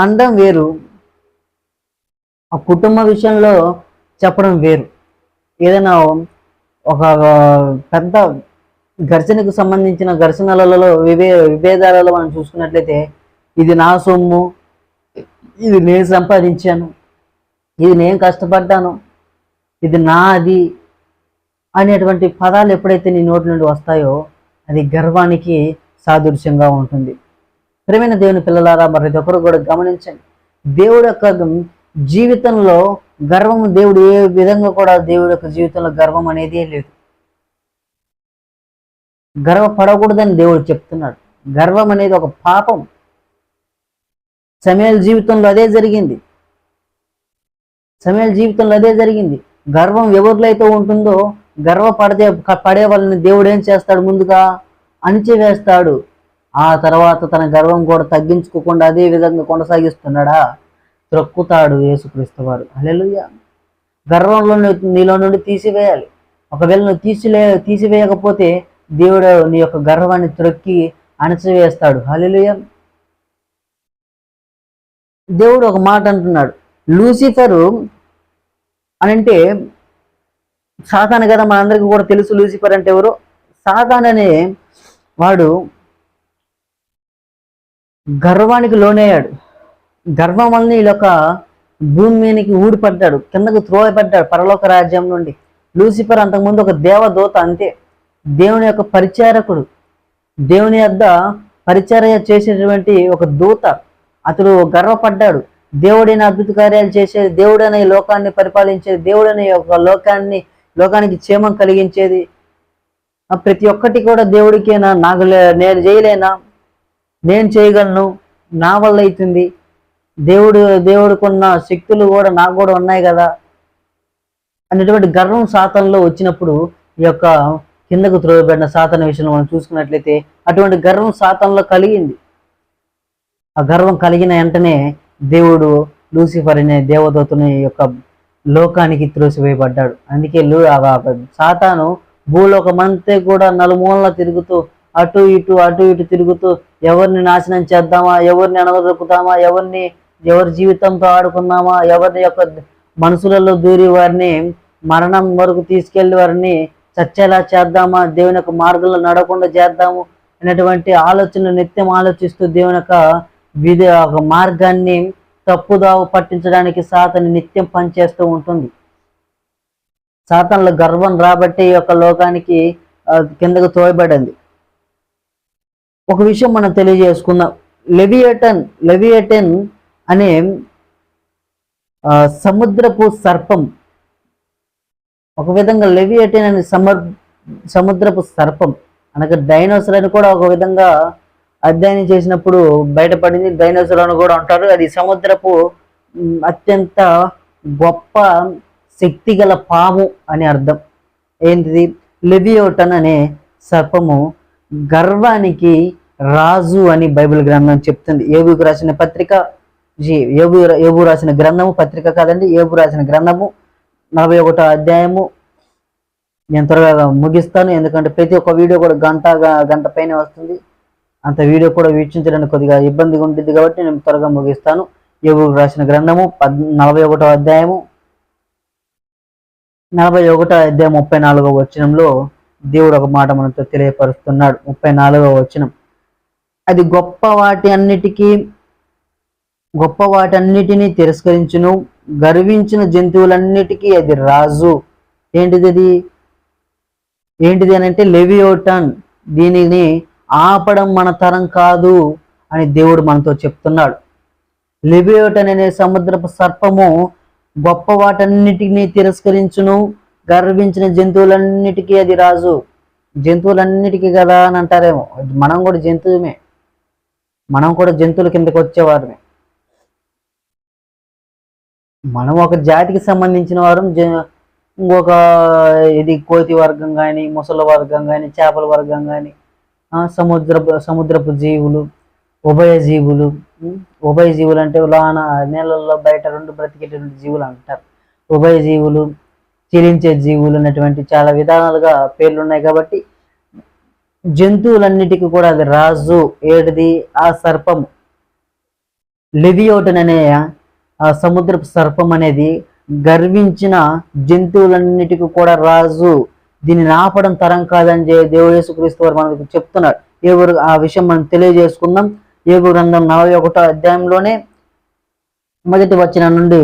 అనడం వేరు, ఆ కుటుంబ విషయంలో చెప్పడం వేరు. ఏదైనా ఒక పెద్ద ఘర్షణకు సంబంధించిన ఘర్షణలలో విభేదాలలో మనం చూసుకున్నట్లయితే, ఇది నా సొమ్ము, ఇది నేను సంపాదించాను, ఇది నేను కష్టపడ్డాను, ఇది నాది అనేటువంటి పదాలు ఎప్పుడైతే నీ నోటి నుండి వస్తాయో అది గర్వానికి సాదృశ్యంగా ఉంటుంది. ప్రియమైన దేవుని పిల్లలారా, ప్రతి ఒక్కరు కూడా గమనించండి, దేవుడు యొక్క జీవితంలో గర్వం, దేవుడు ఏ విధంగా కూడా దేవుడి యొక్క జీవితంలో గర్వం అనేది లేదు. గర్వపడకూడదని దేవుడు చెప్తున్నాడు. గర్వం అనేది ఒక పాపం. సమూయేలు జీవితంలో అదే జరిగింది. గర్వం ఎవరిలో అయితే ఉంటుందో, పడే వాళ్ళని దేవుడు ఏం చేస్తాడు? ముందుగా అణిచివేస్తాడు. ఆ తర్వాత తన గర్వం కూడా తగ్గించుకోకుండా అదే విధంగా కొనసాగిస్తున్నాడా? త్రొక్కుతాడు యేసుక్రీస్తు వారు. హల్లెలూయా. గర్వంలో నీలో నుండి తీసివేయాలి. ఒకవేళ నువ్వు తీసివేయకపోతే దేవుడు నీ యొక్క గర్వాన్ని త్రొక్కి అణచివేస్తాడు. హల్లెలూయా. దేవుడు ఒక మాట అంటున్నాడు, లూసిఫరు అనంటే సాతాను కదా, మనందరికీ కూడా తెలుసు లూసిఫర్ అంటే ఎవరు. సాతాను అనే వాడు గర్వానికి లోనయ్యాడు. గర్వం వలన వీళ్ళొక భూమి మీదకి ఊడిపడ్డాడు, కిందకు త్రోయపడ్డాడు పరలోక రాజ్యం నుండి. లూసిఫర్ అంతకుముందు ఒక దేవదూత, అంతే, దేవుని యొక్క పరిచారకుడు, దేవుని యొద్ద పరిచర్య చేసేటువంటి ఒక దూత. అతడు గర్వపడ్డాడు. దేవుడైన అద్భుత కార్యాలు చేసేది, దేవుడైన ఈ లోకాన్ని పరిపాలించేది, దేవుడైన యొక్క లోకానికి క్షేమం కలిగించేది, ప్రతి ఒక్కటి కూడా దేవుడికేనా, నేను చేయలేనా, నేను చేయగలను, నా వల్ల అవుతుంది, దేవుడికున్న శక్తులు కూడా నాకు కూడా ఉన్నాయి కదా అనేటువంటి గర్వం సాతానులో వచ్చినప్పుడు, ఈ యొక్క కిందకు త్రోయబడిన సాతాను విషయంలో మనం చూసుకున్నట్లయితే అటువంటి గర్వం సాతానులో కలిగింది. ఆ గర్వం కలిగిన వెంటనే దేవుడు లూసిఫర్ అనే దేవదూతని యొక్క లోకానికి త్రోసివేయబడ్డాడు. అందుకే సాతాను భూలోకమంతే కూడా నలుమూలలా తిరుగుతూ అటు ఇటు తిరుగుతూ ఎవరిని నాశనం చేద్దామా, ఎవరిని అనగదొక్కుతామా, ఎవరి జీవితంతో ఆడుకుందామా, ఎవరిని యొక్క మనసులలో దూరి వారిని మరణం వరకు తీసుకెళ్లి వారిని చచ్చేలా చేద్దామా, దేవుని యొక్క మార్గంలో నడవకుండా చేద్దాము అనేటువంటి ఆలోచనలు నిత్యం ఆలోచిస్తూ దేవుని యొక్క మార్గాన్ని తప్పుదావు పట్టించడానికి సాతాను నిత్యం పనిచేస్తూ ఉంటుంది. సాతానుల గర్వం రాబట్టి ఈ యొక్క లోకానికి కిందకు తోయబడింది. ఒక విషయం మనం తెలియజేసుకుందాం. లెవియేటన్ అనే సముద్రపు సర్పం, ఒక విధంగా లెవియేటన్ అనే సముద్రపు సర్పం అనగా డైనోసర్ అని కూడా ఒక విధంగా అధ్యయనం చేసినప్పుడు బయటపడింది. డైనోసర్ అని కూడా అంటారు. అది సముద్రపు అత్యంత గొప్ప శక్తిగల పాము అని అర్థం. ఏంటిది? లెవియేటన్ అనే సర్పము గర్వానికి రాజు అని బైబిల్ గ్రంథం చెప్తుంది. ఏబుకు రాసిన పత్రిక, ఏబు రాసిన గ్రంథము, పత్రిక కాదండి, ఏబు రాసిన గ్రంథము 41వ అధ్యాయము. నేను త్వరగా ముగిస్తాను, ఎందుకంటే ప్రతి ఒక్క వీడియో కూడా గంట పైన వస్తుంది. అంత వీడియో కూడా వీక్షించడానికి కొద్దిగా ఇబ్బందిగా ఉంటుంది కాబట్టి నేను త్వరగా ముగిస్తాను. ఏబు రాసిన గ్రంథము 41వ అధ్యాయము 34వ వచనంలో దేవుడు ఒక మాట మనతో తెలియపరుస్తున్నాడు. 34వ వచనం, అది గొప్ప వాటన్నిటినీ తిరస్కరించును, గర్వించిన జంతువులన్నిటికీ అది రాజు. ఏంటిది అని అంటే లెవియేటన్. దీనిని ఆపడం మన తరం కాదు అని దేవుడు మనతో చెప్తున్నాడు. లెవియేటన్ అనే సముద్రపు సర్పము గొప్ప వాటన్నిటిని తిరస్కరించును, గర్వించిన జంతువులన్నిటికీ అది రాజు. జంతువులన్నిటికీ కదా అని అంటారేమో, మనం కూడా జంతువుమే, మనం కూడా జంతువుల కిందకి వచ్చేవారమే. మనం ఒక జాతికి సంబంధించిన వారు. ఇంకొక ఇది కోతి వర్గం కానీ, ముసల వర్గం కానీ, చేపల వర్గం కానీ, సముద్రపు జీవులు, ఉభయ జీవులు అంటే లోన నీళ్ళల్లో బయట రెండు బ్రతికేటువంటి జీవులు అంటారు. ఉభయ జీవులు, చెలించే జీవులు అనేటువంటి చాలా విధానాలుగా పేర్లు ఉన్నాయి. కాబట్టి జంతువులన్నిటికీ కూడా అది రాజు. ఏడిది? ఆ సర్పము. లెవియేటన్ అనే ఆ సముద్రపు సర్పం అనేది గర్వించిన జంతువులన్నిటికీ కూడా రాజు. దీన్ని ఆపడం తరం కాదని దేవుడు యేసుక్రీస్తు వారు మనకు చెప్తున్నాడు. ఆ విషయం మనం తెలియజేసుకుందాం. ఏబు గ్రంథం 41వ అధ్యాయంలోనే 1వ వచనం నుండి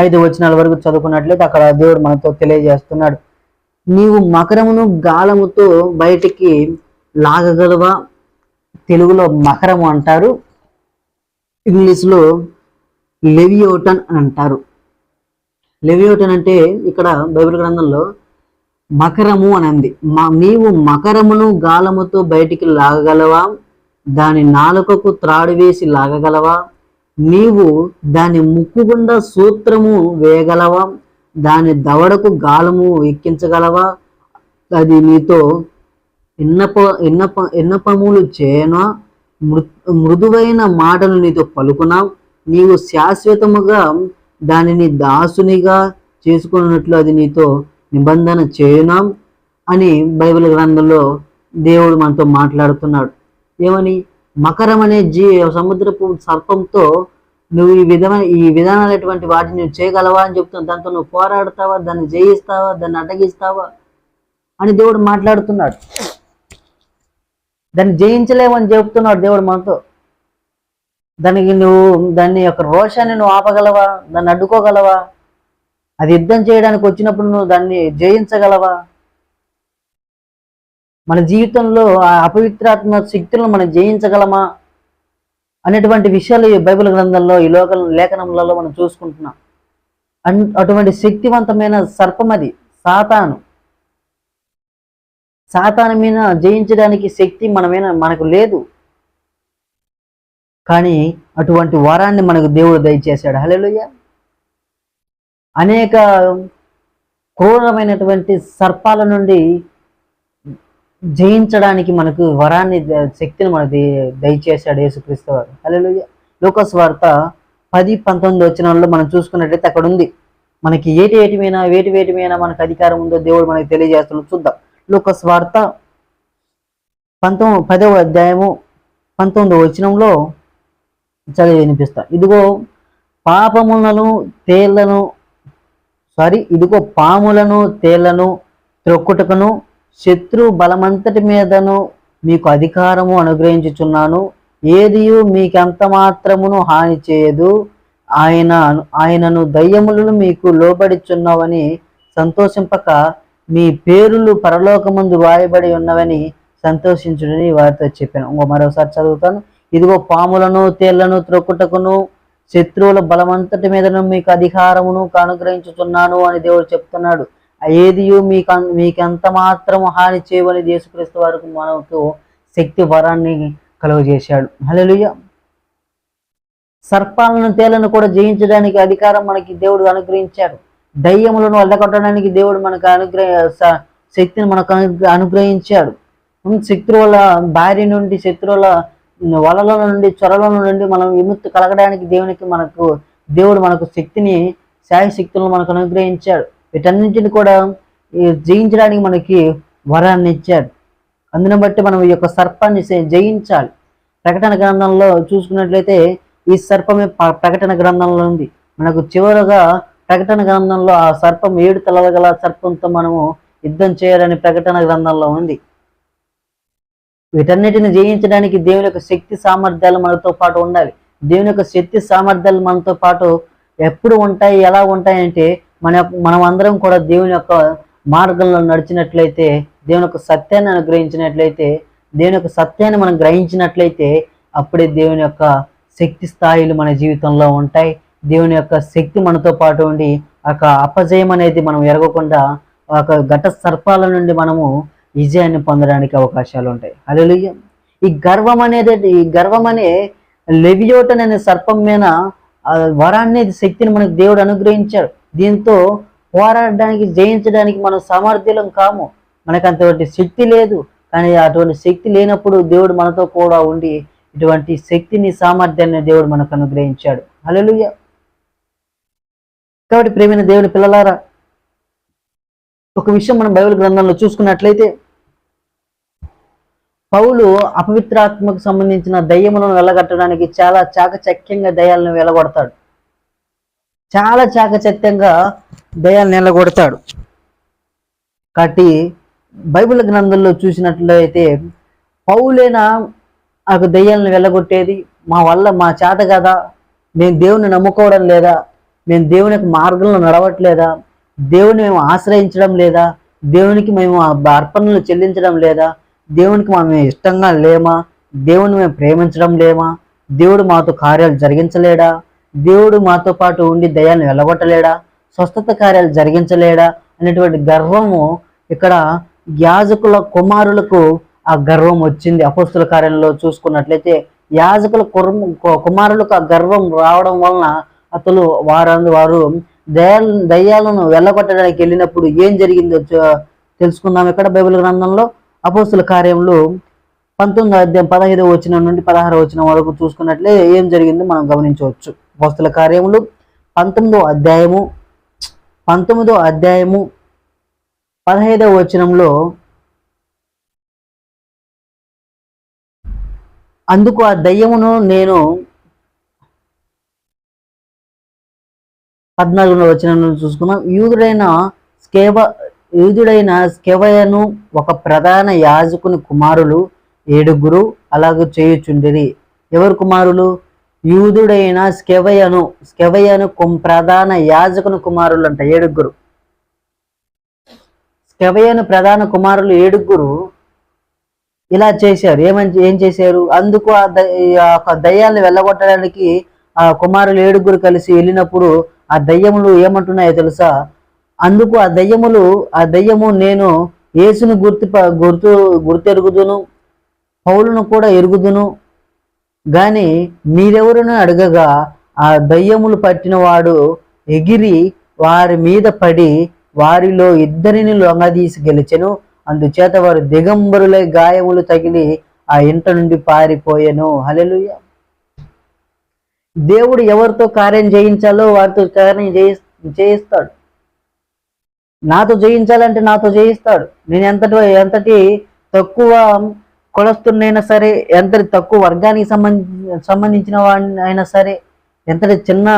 5 వచనాల వరకు చదువుకున్నట్లయితే అక్కడ దేవుడు మనతో తెలియజేస్తున్నాడు. నీవు మకరమును గాలముతో బయటికి లాగగలవా? తెలుగులో మకరము అంటారు, ఇంగ్లీష్లో లెవియేటన్ అని అంటారు. లెవియేటన్ అంటే ఇక్కడ బైబిల్ గ్రంథంలో మకరము అని అంది. నీవు మకరమును గాలముతో బయటికి లాగగలవా? దాని నాలుకకు త్రాడు వేసి లాగగలవా? నీవు దాని ముక్కు గుండా సూత్రము వేయగలవా? దాని దవడకు గాలము ఎక్కించగలవా? అది నీతో ఎన్నపములు చేయనా? మృదువైన మాటలు నీతో పలుకునా? నీవు శాశ్వతముగా దానిని దాసునిగా చేసుకున్నట్లు అది నీతో నిబంధన చేయనా అని బైబిల్ గ్రంథంలో దేవుడు మనతో మాట్లాడుతున్నాడు. ఏమని? మకరం అనే సముద్రపు సర్పంతో నువ్వు ఈ విధానాలటువంటి వాటిని నువ్వు చేయగలవా అని చెప్తున్నావు. దాంతో నువ్వు పోరాడతావా? దాన్ని జయిస్తావా? దాన్ని అడ్డగిస్తావా అని దేవుడు మాట్లాడుతున్నాడు. దాన్ని జయించలేవని చెప్తున్నాడు దేవుడు మనతో. దాన్ని యొక్క రోషాన్ని నువ్వు ఆపగలవా? దాన్ని అడ్డుకోగలవా? అది యుద్ధం చేయడానికి వచ్చినప్పుడు నువ్వు దాన్ని జయించగలవా? మన జీవితంలో ఆ అపవిత్రాత్మ శక్తులను మనం జయించగలమా అనేటువంటి విషయాలు ఈ బైబిల్ గ్రంథంలో, ఈ లేఖనములలో మనం చూసుకుంటున్నాం. అటువంటి శక్తివంతమైన సర్పం అది సాతాను. సాతాను మీద జయించడానికి శక్తి మనకు లేదు, కానీ అటువంటి వరాన్ని మనకు దేవుడు దయచేశాడు. హల్లెలూయా. అనేక క్రూరమైనటువంటి సర్పాల నుండి జయించడానికి మనకు వరాన్ని, శక్తిని మనకు దయచేశాడు యేసుక్రీస్తు వారు. హల్లెలూయా. లూకాసు వార్త 10-19 వచనాల్లో మనం చూసుకున్నట్లయితే అక్కడ ఉంది, మనకి వేటి మీద మనకు అధికారం ఉందో దేవుడు మనకి తెలియజేస్తున్నాడు. చూద్దాం. లూకాసు వార్త 10వ అధ్యాయము 19వ వచనంలో చదివి వినిపిస్తా. ఇదిగో పాములను తేళ్లను త్రొక్కుటకును శత్రు బలమంతటి మీదను మీకు అధికారము అనుగ్రహించుచున్నాను. ఏదియు మీకెంత మాత్రమును హాని చేయదు. ఆయనను దయ్యములను మీకు లోబడిచున్నవని సంతోషింపక మీ పేరులు పరలోకమందు రాయబడి ఉన్నవని సంతోషించుడని వారితో చెప్పాను. మరోసారి చదువుతాను. ఇదిగో పాములను తేళ్లను త్రొక్కుటకును శత్రువుల బలమంతటి మీదను మీకు అధికారమును అనుగ్రహించుతున్నాను అని దేవుడు చెప్తున్నాడు. ఏదియు మీకెంత మాత్రం హాని చేయవని యేసుక్రీస్తు వారికి మనకు శక్తి వరాన్ని కలుగజేశాడు. హల్లెలూయా. సర్పాలను తేళ్లను కూడా జయించడానికి అధికారం మనకి దేవుడు అనుగ్రహించాడు. దయ్యములను వెళ్ళగొట్టడానికి దేవుడు మనకు శక్తిని మనకు అనుగ్రహించాడు. శత్రువుల బారి నుండి, శత్రువుల వలల నుండి, చొరల నుండి మనం విముక్తి కలగడానికి దేవుడు మనకు శక్తిని, శాయశక్తులను మనకు అనుగ్రహించాడు. వీటన్నింటిని కూడా జయించడానికి మనకి వరాన్ని ఇచ్చాడు. అందుని బట్టి మనం ఈ యొక్క సర్పాన్ని జయించాలి. ప్రకటన గ్రంథంలో చూసుకున్నట్లయితే ఈ సర్పమే ప్రకటన గ్రంథంలో ఉంది. మనకు చివరగా ప్రకటన గ్రంథంలో ఆ సర్పం 7 తలల గల సర్పంతో మనము యుద్ధం చేయాలని ప్రకటన గ్రంథంలో ఉంది. వీటన్నిటిని జయించడానికి దేవుని యొక్క శక్తి సామర్థ్యాలు మనతో పాటు ఉండాలి. దేవుని యొక్క శక్తి సామర్థ్యాలు మనతో పాటు ఎప్పుడు ఉంటాయి, ఎలా ఉంటాయంటే మనం అందరం కూడా దేవుని యొక్క మార్గంలో నడిచినట్లయితే, దేవుని యొక్క సత్యాన్ని అనుగ్రహించినట్లయితే, దేవుని యొక్క సత్యాన్ని మనం గ్రహించినట్లయితే అప్పుడే దేవుని యొక్క శక్తి స్థాయిలు మన జీవితంలో ఉంటాయి. దేవుని యొక్క శక్తి మనతో పాటు ఉండి ఒక అపజయం అనేది మనం ఎరగకుండా ఒక ఘట సర్పాల నుండి మనము విజయాన్ని పొందడానికి అవకాశాలు ఉంటాయి. హల్లెలూయా. ఈ గర్వం అనే లెవియోటన్ అనే సర్పం మీద వరాన్ని, శక్తిని మనకు దేవుడు అనుగ్రహించాడు. దీంతో పోరాడడానికి, జయించడానికి మనం సామర్థ్యం కాము, మనకు అంతటి శక్తి లేదు. కానీ అటువంటి శక్తి లేనప్పుడు దేవుడు మనతో కూడా ఉండి ఇటువంటి శక్తిని, సామర్థ్యాన్ని దేవుడు మనకు అనుగ్రహించాడు. హల్లెలూయా. కాబట్టి ప్రియమైన దేవుని పిల్లలారా, ఒక విషయం మనం బైబిల్ గ్రంథంలో చూసుకున్నట్లయితే పౌలు అపవిత్రాత్మకు సంబంధించిన దయ్యములను వెళ్ళగట్టడానికి చాలా చాకచక్యంగా దయ్యాలను వెళ్ళగొడతాడు. చాలా చాకచక్యంగా దయ్యాలను వెళ్ళగొడతాడు. కాబట్టి బైబిల్ గ్రంథంలో చూసినట్లయితే పౌలేనా ఆ దయ్యాలను వెళ్ళగొట్టేది? మా చేత కదా, మేము దేవుని నమ్ముకోవడం లేదా, మేము దేవుని యొక్క మార్గంలో నడవట్లేదా, దేవుని మేము ఆశ్రయించడం లేదా, దేవునికి మేము అర్పణలు చెల్లించడం లేదా, దేవునికి మేము ఇష్టంగా లేమా, దేవుని మేము ప్రేమించడం లేమా, దేవుడు మాతో కార్యాలు జరిగించలేడా, దేవుడు మాతో పాటు ఉండి దయ్యాన్ని వెళ్ళగొట్టలేడా, స్వస్థత కార్యాలు జరిగించలేడా అనేటువంటి గర్వము ఇక్కడ యాజకుల కుమారులకు ఆ గర్వం వచ్చింది. అపోస్తుల కార్యంలో చూసుకున్నట్లయితే యాజకుల కుమారులకు ఆ గర్వం రావడం వలన వారు దయ్యాలను వెళ్ళగొట్టడానికి వెళ్ళినప్పుడు ఏం జరిగిందో తెలుసుకుందాం. ఇక్కడ బైబిల్ గ్రంథంలో అపోస్తుల కార్యములు 19వ అధ్యాయం 15వ వచనం నుండి 16వ వచనం వరకు చూసుకున్నట్లే ఏం జరిగిందో మనం గమనించవచ్చు. అపోస్తుల కార్యములు 19వ అధ్యాయము 15వ వచనంలో, అందుకు ఆ దయ్యమును నేను 14వ వచనం చూసుకున్నాం. యూదుడైన స్కెవయను ఒక ప్రధాన యాజకుని కుమారులు 7 అలాగూ చేయుచుండిరి. ఎవరు కుమారులు? యూదుడైన స్కెవయను ప్రధాన యాజకుని కుమారులు అంట 7. స్కెవయను ప్రధాన కుమారులు 7 ఇలా చేశారు. ఏం చేశారు? అందుకు ఆ దయ్యాలను వెళ్ళగొట్టడానికి ఆ కుమారులు 7 కలిసి వెళ్ళినప్పుడు ఆ దయ్యములు ఏమంటున్నాయో తెలుసా? అందుకు ఆ దయ్యము నేను యేసును గుర్తెరుగుదును, పౌలును కూడా ఎరుగుదును గాని మీరెవరును అడగగా ఆ దయ్యములు పట్టిన వాడు ఎగిరి వారి మీద పడి వారిలో 2 లొంగదీసి గెలిచెను. అందుచేత వారు దిగంబరులై గాయములు తగిలి ఆ ఇంట నుండి పారిపోయెను. హల్లెలూయా. దేవుడు ఎవరితో కార్యం చేయించాలో వారితో కార్యం చేయిస్తాడు. నాతో జయించాలంటే నాతో జయిస్తాడు. నేను ఎంతటి తక్కువ కులస్తున్నైనా సరే, ఎంతటి తక్కువ వర్గానికి సంబంధించిన వాడిని అయినా సరే, ఎంతటి చిన్న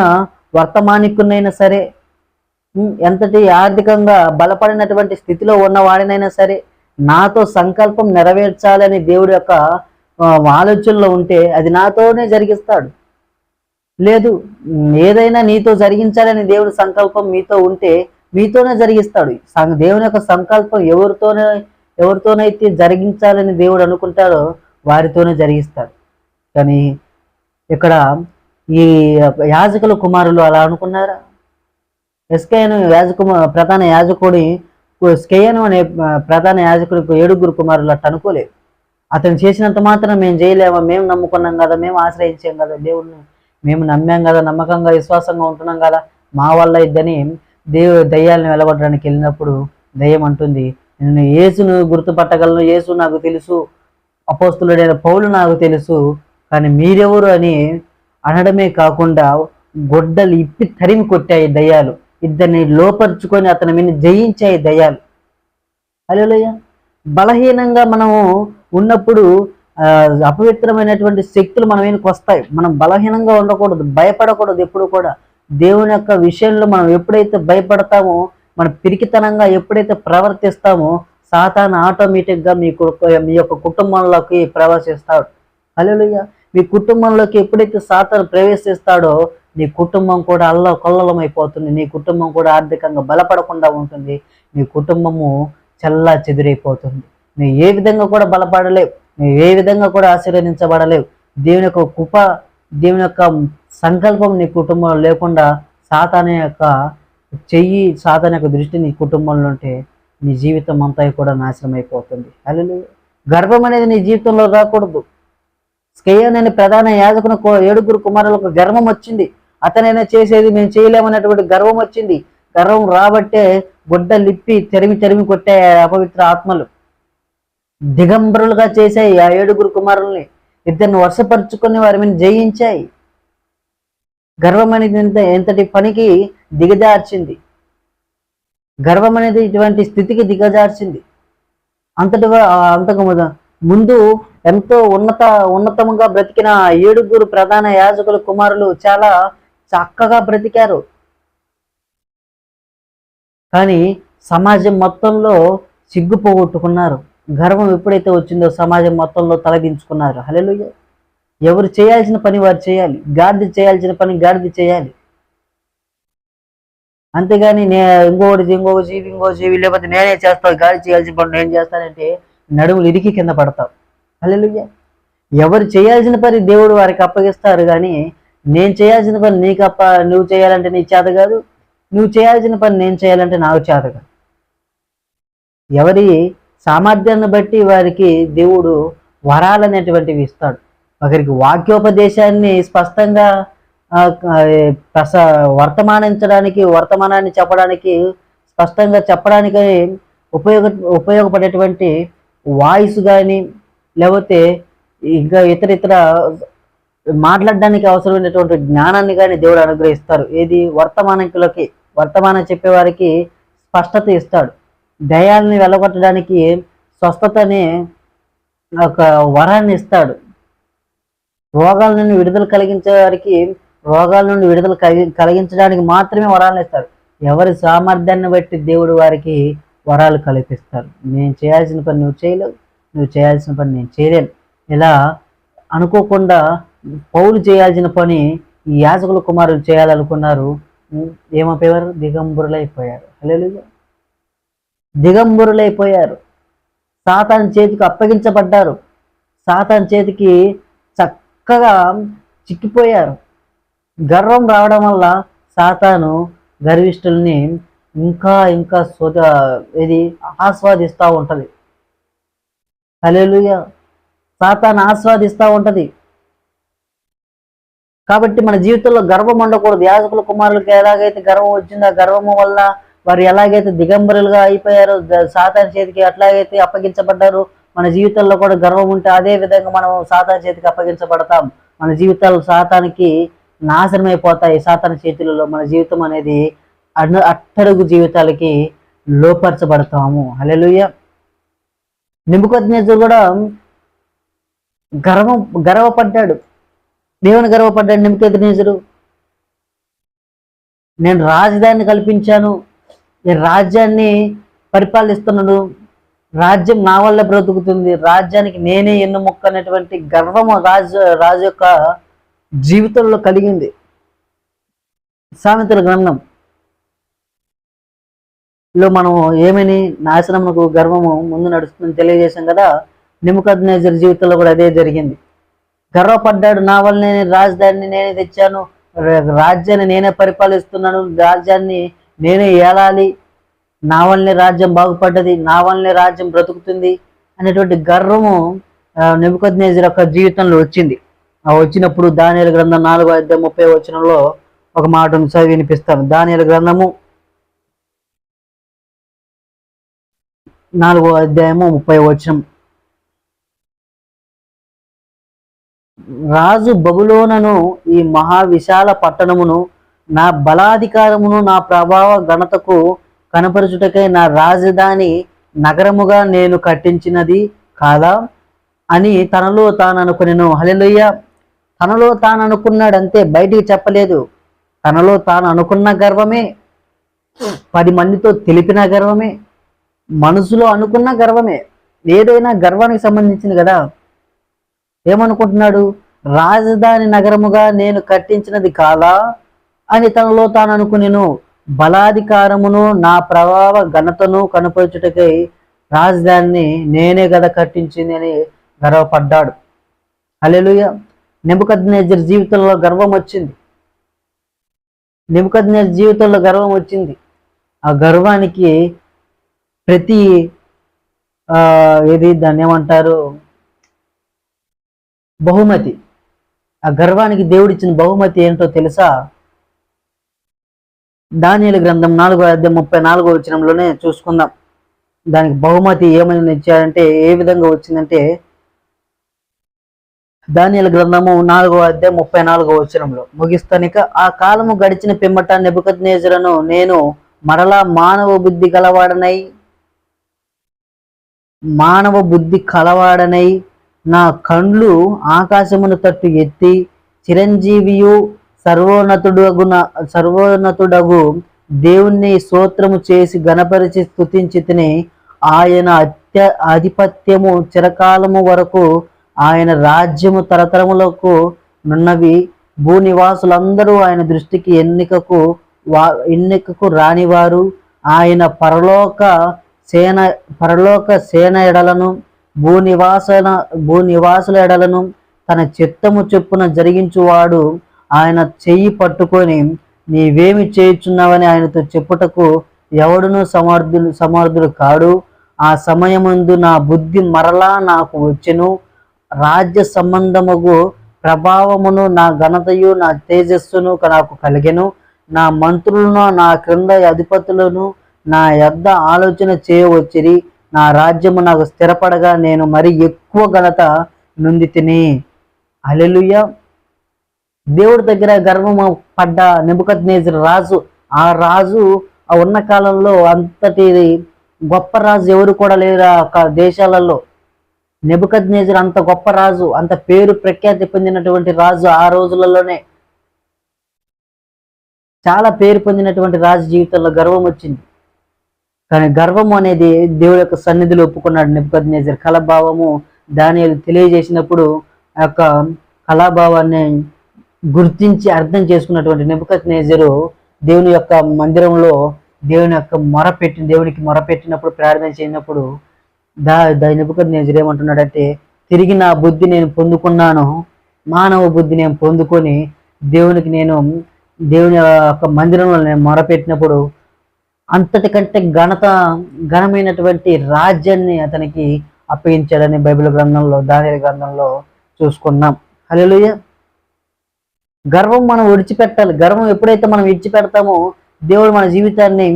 వర్తమానికున్నైనా సరే, ఎంతటి ఆర్థికంగా బలపడినటువంటి స్థితిలో ఉన్నవాడినైనా సరే, నాతో సంకల్పం నెరవేర్చాలని దేవుడి యొక్క ఆలోచనలో ఉంటే అది నాతోనే జరిగిస్తాడు. లేదు, ఏదైనా నీతో జరిగించాలని దేవుడి సంకల్పం మీతో ఉంటే మీతోనే జరిగిస్తాడు. దేవుని యొక్క సంకల్పం ఎవరితోనైతే జరిగించాలని దేవుడు అనుకుంటాడో వారితోనే జరిగిస్తాడు. కానీ ఇక్కడ ఈ యాజకుల కుమారులు అలా అనుకున్నారా? ఎస్కేయను ప్రధాన యాజకుడి స్కేయను అనే ప్రధాన యాజకుడికి 7 కుమారులు అట్ట అనుకోలేదు. అతను చేసినంత మాత్రం మేము చేయలేమా, మేము నమ్ముకున్నాం కదా, మేము ఆశ్రయించాం కదా దేవుడిని, మేము నమ్మాం కదా, నమ్మకంగా విశ్వాసంగా ఉంటున్నాం కదా, మా వల్ల ఇద్దని దయ్యాలను వెలగొట్టడానికి వెళ్ళినప్పుడు దయ్యం అంటుంది, నేను యేసును గుర్తుపట్టగలను, యేసు నాకు తెలుసు, అపోస్తులుడైన పౌలు నాకు తెలుసు, కానీ మీరెవరు అని అనడమే కాకుండా గొడ్డలు ఇప్పి తరిమి కొట్టాయి దయ్యాలు. ఇద్దరిని లోపరుచుకొని అతని మీద జయించాయి దయ్యాలు. హల్లెలూయా. బలహీనంగా మనము ఉన్నప్పుడు అపవిత్రమైనటువంటి శక్తులు మన మీదకి వస్తాయి. మనం బలహీనంగా ఉండకూడదు, భయపడకూడదు. ఎప్పుడు కూడా దేవుని యొక్క విషయంలో మనం ఎప్పుడైతే భయపడతామో, మన పిరికితనంగా ఎప్పుడైతే ప్రవర్తిస్తామో, సాతాను ఆటోమేటిక్గా మీ యొక్క కుటుంబంలోకి ప్రవేశిస్తాడు. హల్లెలూయా. మీ కుటుంబంలోకి ఎప్పుడైతే సాతాను ప్రవేశిస్తాడో నీ కుటుంబం కూడా అల్లకల్లోలం అయిపోతుంది. నీ కుటుంబం కూడా ఆర్థికంగా బలపడకుండా ఉంటుంది. నీ కుటుంబము చల్లా చెదిరైపోతుంది. నువ్వు ఏ విధంగా కూడా బలపడలేవు, నువ్వు ఏ విధంగా కూడా ఆశీర్వదించబడలేవు. దేవుని యొక్క కృప, దేవుని యొక్క సంకల్పం నీ కుటుంబంలో లేకుండా సాతాను యొక్క దృష్టి నీ కుటుంబంలో ఉంటే నీ జీవితం అంతా కూడా నాశనం అయిపోతుంది. హల్లెలూయా. గర్వం అనేది నీ జీవితంలో రాకూడదు. స్కేయను అనే ప్రధాన యాజకుని 7 కుమారులకు గర్వం వచ్చింది. అతనైనా చేసేది మేము చేయలేమన్నటువంటి గర్వం వచ్చింది. గర్వం రాబట్టే గుడ్డలిప్పి తరిమి కొట్టే అపవిత్ర ఆత్మలు దిగంబరులుగా చేశాయి ఆ 7 కుమారుల్ని. ఇద్దరిని వశపరుచుకొని వారి మీద జయించాయి. గర్వం అనేది ఎంతటి పనికి దిగజార్చింది. గర్వం అనేది ఇటువంటి స్థితికి దిగజార్చింది. అంతకు ముందు ఎంతో ఉన్నతముగా బ్రతికిన 7 ప్రధాన యాజకుల కుమారులు చాలా చక్కగా బ్రతికారు. కానీ సమాజం మొత్తంలో సిగ్గు పోగొట్టుకున్నారు. గర్వం ఎప్పుడైతే వచ్చిందో సమాజం మొత్తంలో తలదించుకున్నారు. హల్లెలూయా. ఎవరు చేయాల్సిన పని వారు చేయాలి, గాడిద చేయాల్సిన పని గాడిద చేయాలి. అంతేగాని ఇంకో జీవి లేకపోతే నేనే చేస్తాను, గాడి చేయాల్సిన పని నేను చేస్తానంటే నడుములు ఇరికి కింద పడతావు. హల్లెలూయా. ఎవరు చేయాల్సిన పని దేవుడు వారికి అప్పగిస్తారు. కానీ నేను చేయాల్సిన పని నువ్వు చేయాలంటే నీ చేత కాదు, నువ్వు చేయాల్సిన పని నేను చేయాలంటే నాకు చేత కాదు. ఎవరి సామర్థ్యాన్ని బట్టి వారికి దేవుడు వరాలనేటువంటివి ఇస్తాడు. ఒకరికి వాక్యోపదేశాన్ని స్పష్టంగా వర్తమానాన్ని చెప్పడానికి, స్పష్టంగా చెప్పడానికి ఉపయోగపడేటువంటి వాయిస్ కానీ, లేకపోతే ఇంకా ఇతర మాట్లాడడానికి అవసరమైనటువంటి జ్ఞానాన్ని కానీ దేవుడు అనుగ్రహిస్తారు. ఏది? వర్తమానం చెప్పేవారికి స్పష్టత ఇస్తాడు. దయాల్ని వెలగొట్టడానికి స్వస్థతని ఒక వరాన్ని ఇస్తాడు. రోగాల నుండి విడుదల కలిగించే వారికి రోగాల నుండి విడుదల కలిగించడానికి మాత్రమే వరాలను ఇస్తాడు. ఎవరి సామర్థ్యాన్ని బట్టి దేవుడు వారికి వరాలు కల్పిస్తాడు. నేను చేయాల్సిన పని నువ్వు చేయలేవు, నువ్వు చేయాల్సిన పని నేను చేయలేను. ఇలా అనుకోకుండా పౌలు చేయాల్సిన పని ఈ యాజకుల కుమారులు చేయాలనుకున్నారు. ఏమైపోయారు? దిగంబరులైపోయారు. హల్లెలూయా. దిగంబరులైపోయారు. సాతాను చేతికి అప్పగించబడ్డారు. సాతాను చేతికి చక్కగా చిక్కిపోయారు. గర్వం రావడం వల్ల సాతాను గర్విష్ఠుల్ని ఇంకా ఆస్వాదిస్తూ ఉంటది. హల్లెలూయా. సాతాను ఆస్వాదిస్తూ ఉంటది. కాబట్టి మన జీవితంలో గర్వం ఉండకూడదు. యాజకుల కుమారులకు ఎలాగైతే గర్వం వచ్చిందో, ఆ గర్వము వల్ల వారు ఎలాగైతే దిగంబరులుగా అయిపోయారో, సాతాను చేతికి అట్లాగైతే అప్పగించబడ్డారు, మన జీవితంలో కూడా గర్వం ఉంటే అదే విధంగా మనం సాతాను చేతికి అప్పగించబడతాం. మన జీవితాలు సాతానికి నాశనం అయిపోతాయి. సాతాను చేతులలో మన జీవితం అనేది అట్టడుగు జీవితాలకి లోపరచబడతాము. హల్లెలూయా. నెబుకద్నెజరు కూడా గర్వపడ్డాడు. దేవుని గర్వపడ్డాడు నెబుకద్నెజరు. నేను రాజధానిని కల్పించాను, నేను రాజ్యాన్ని పరిపాలిస్తున్నాను, రాజ్యం నా వల్ల బ్రతుకుతుంది, రాజ్యానికి నేనే ఎన్నుముక్క అనేటువంటి గర్వము రాజు యొక్క జీవితంలో కలిగింది. సామెతల గ్రంథం లో మనం ఏమని నాశనమునకు గర్వము ముందు నడుస్తుందని తెలియజేశాం కదా. నెబుకద్నెజర్ జీవితంలో కూడా అదే జరిగింది. గర్వపడ్డాడు, నా వల్ల నేను రాజధానిని నేనే తెచ్చాను, రాజ్యాన్ని నేనే పరిపాలిస్తున్నాను, రాజ్యాన్ని నేనే ఏలాలి, నా వల్లనే రాజ్యం బాగుపడ్డది, నా వల్లనే రాజ్యం బ్రతుకుతుంది అనేటువంటి గర్వము నెబుకద్నెజర్ యొక్క జీవితంలో వచ్చింది. ఆ వచ్చినప్పుడు దానియేలు గ్రంథం 4:30 ఒక మాటను చదివి వినిపిస్తాను. దానియేలు గ్రంథము 4:30. రాజు బబులోనను, ఈ మహావిశాల పట్టణమును, నా బలాధికారమును నా ప్రభావ ఘనతకు కనపరచుటకై నా రాజధాని నగరముగా నేను కట్టించినది కాదా అని తనలో తాను అనుకునేను. హల్లెలూయా. తనలో తాను అనుకున్నాడు అంతే, బయటికి చెప్పలేదు. తనలో తాను అనుకున్న గర్వమే, 10 మందితో తెలిపిన గర్వమే, మనసులో అనుకున్న గర్వమే. ఏదైనా గర్వానికి సంబంధించింది కదా. ఏమనుకుంటున్నాడు? రాజధాని నగరముగా నేను కట్టించినది కాదా అని తనలో తాను అనుకునేను. బలాధికారమును నా ప్రభావ ఘనతను కనపరచుటకై రాజధానిని నేనే కదా కట్టించింది అని గర్వపడ్డాడు. హల్లెలూయా. నెబుకద్నెజర్ జీవితంలో గర్వం వచ్చింది. నెబుకద్నెజర్ జీవితంలో గర్వం వచ్చింది. ఆ గర్వానికి ప్రతి దాన్ని ఏమంటారు, బహుమతి. ఆ గర్వానికి దేవుడిచ్చిన బహుమతి ఏంటో తెలుసా? దానియేలు గ్రంథం 4:34 చూసుకుందాం. దానికి బహుమతి ఏమని ఇచ్చారంటే, ఏ విధంగా వచ్చిందంటే, దానియేలు గ్రంథము 4:34 ముగిస్తానిక. ఆ కాలము గడిచిన పిమ్మట నెబుకద్నెజరును నేను మరలా మానవ బుద్ధి కలవాడనై నా కండ్లు ఆకాశమును తట్టు ఎత్తి చిరంజీవియు సర్వోన్నతుడగు దేవుణ్ణి స్తోత్రము చేసి గణపరిచి స్తుతించితిని. ఆయన ఆధిపత్యము చిరకాలము వరకు, ఆయన రాజ్యము తరతరములకు నున్నవి. భూనివాసులందరూ ఆయన దృష్టికి ఎన్నికకు రానివారు. ఆయన పరలోక సేన ఎడలను భూనివాసుల ఎడలను తన చిత్తము చొప్పున జరిగించువాడు. ఆయన చెయ్యి పట్టుకొని నీవేమి చేయుచున్నావని ఆయనతో చెప్పుటకు ఎవడును సమర్థుడు కాడు. ఆ సమయమందు నా బుద్ధి మరలా నాకు వచ్చెను. రాజ్య సంబంధముగు ప్రభావమును నా ఘనతయు నా తేజస్సును నాకు కలిగెను. నా మంత్రులను నా క్రింద అధిపతులను నా యొద్ద ఆలోచన చేయవచ్చిరి. నా రాజ్యము నాకు స్థిరపడగా నేను మరి ఎక్కువ ఘనత నొందితిని. హల్లెలూయా. దేవుడి దగ్గర గర్వము పడ్డ నెబుకద్నెజర్ రాజు, ఆ రాజు ఆ ఉన్న కాలంలో అంతటి గొప్ప రాజు ఎవరు కూడా లేరు ఆ దేశాలలో. నెబుకద్నెజర్ అంత గొప్ప రాజు, అంత పేరు ప్రఖ్యాతి పొందినటువంటి రాజు. ఆ రోజులలోనే చాలా పేరు పొందినటువంటి రాజు జీవితంలో గర్వం వచ్చింది. కానీ గర్వం అనేది దేవుడి యొక్క సన్నిధిలో ఒప్పుకున్నాడు నెబుకద్నెజర్. కళాభావము దానియేలు తెలియజేసినప్పుడు ఆ యొక్క కళాభావాన్ని గుర్తించి అర్థం చేసుకున్నటువంటి నెబుకద్నెజరు దేవుని యొక్క మందిరంలో దేవునికి మొరపెట్టినప్పుడు, ప్రార్థన చేసినప్పుడు నెబుకద్నెజరు ఏమంటున్నాడంటే, తిరిగి నా బుద్ధి నేను పొందుకున్నాను, మానవ బుద్ధి నేను పొందుకొని దేవుని యొక్క మందిరంలో నేను మొరపెట్టినప్పుడు అంతటికంటే ఘనమైనటువంటి రాజ్యాన్ని అతనికి అప్పగించాడని బైబిల్ గ్రంథంలో, దానియేలు గ్రంథంలో చూసుకున్నాం. హల్లెలూయా. గర్వం మనం విడిచిపెట్టాలి. గర్వం ఎప్పుడైతే మనం విడిచిపెడతామో దేవుడు మన జీవితాన్ని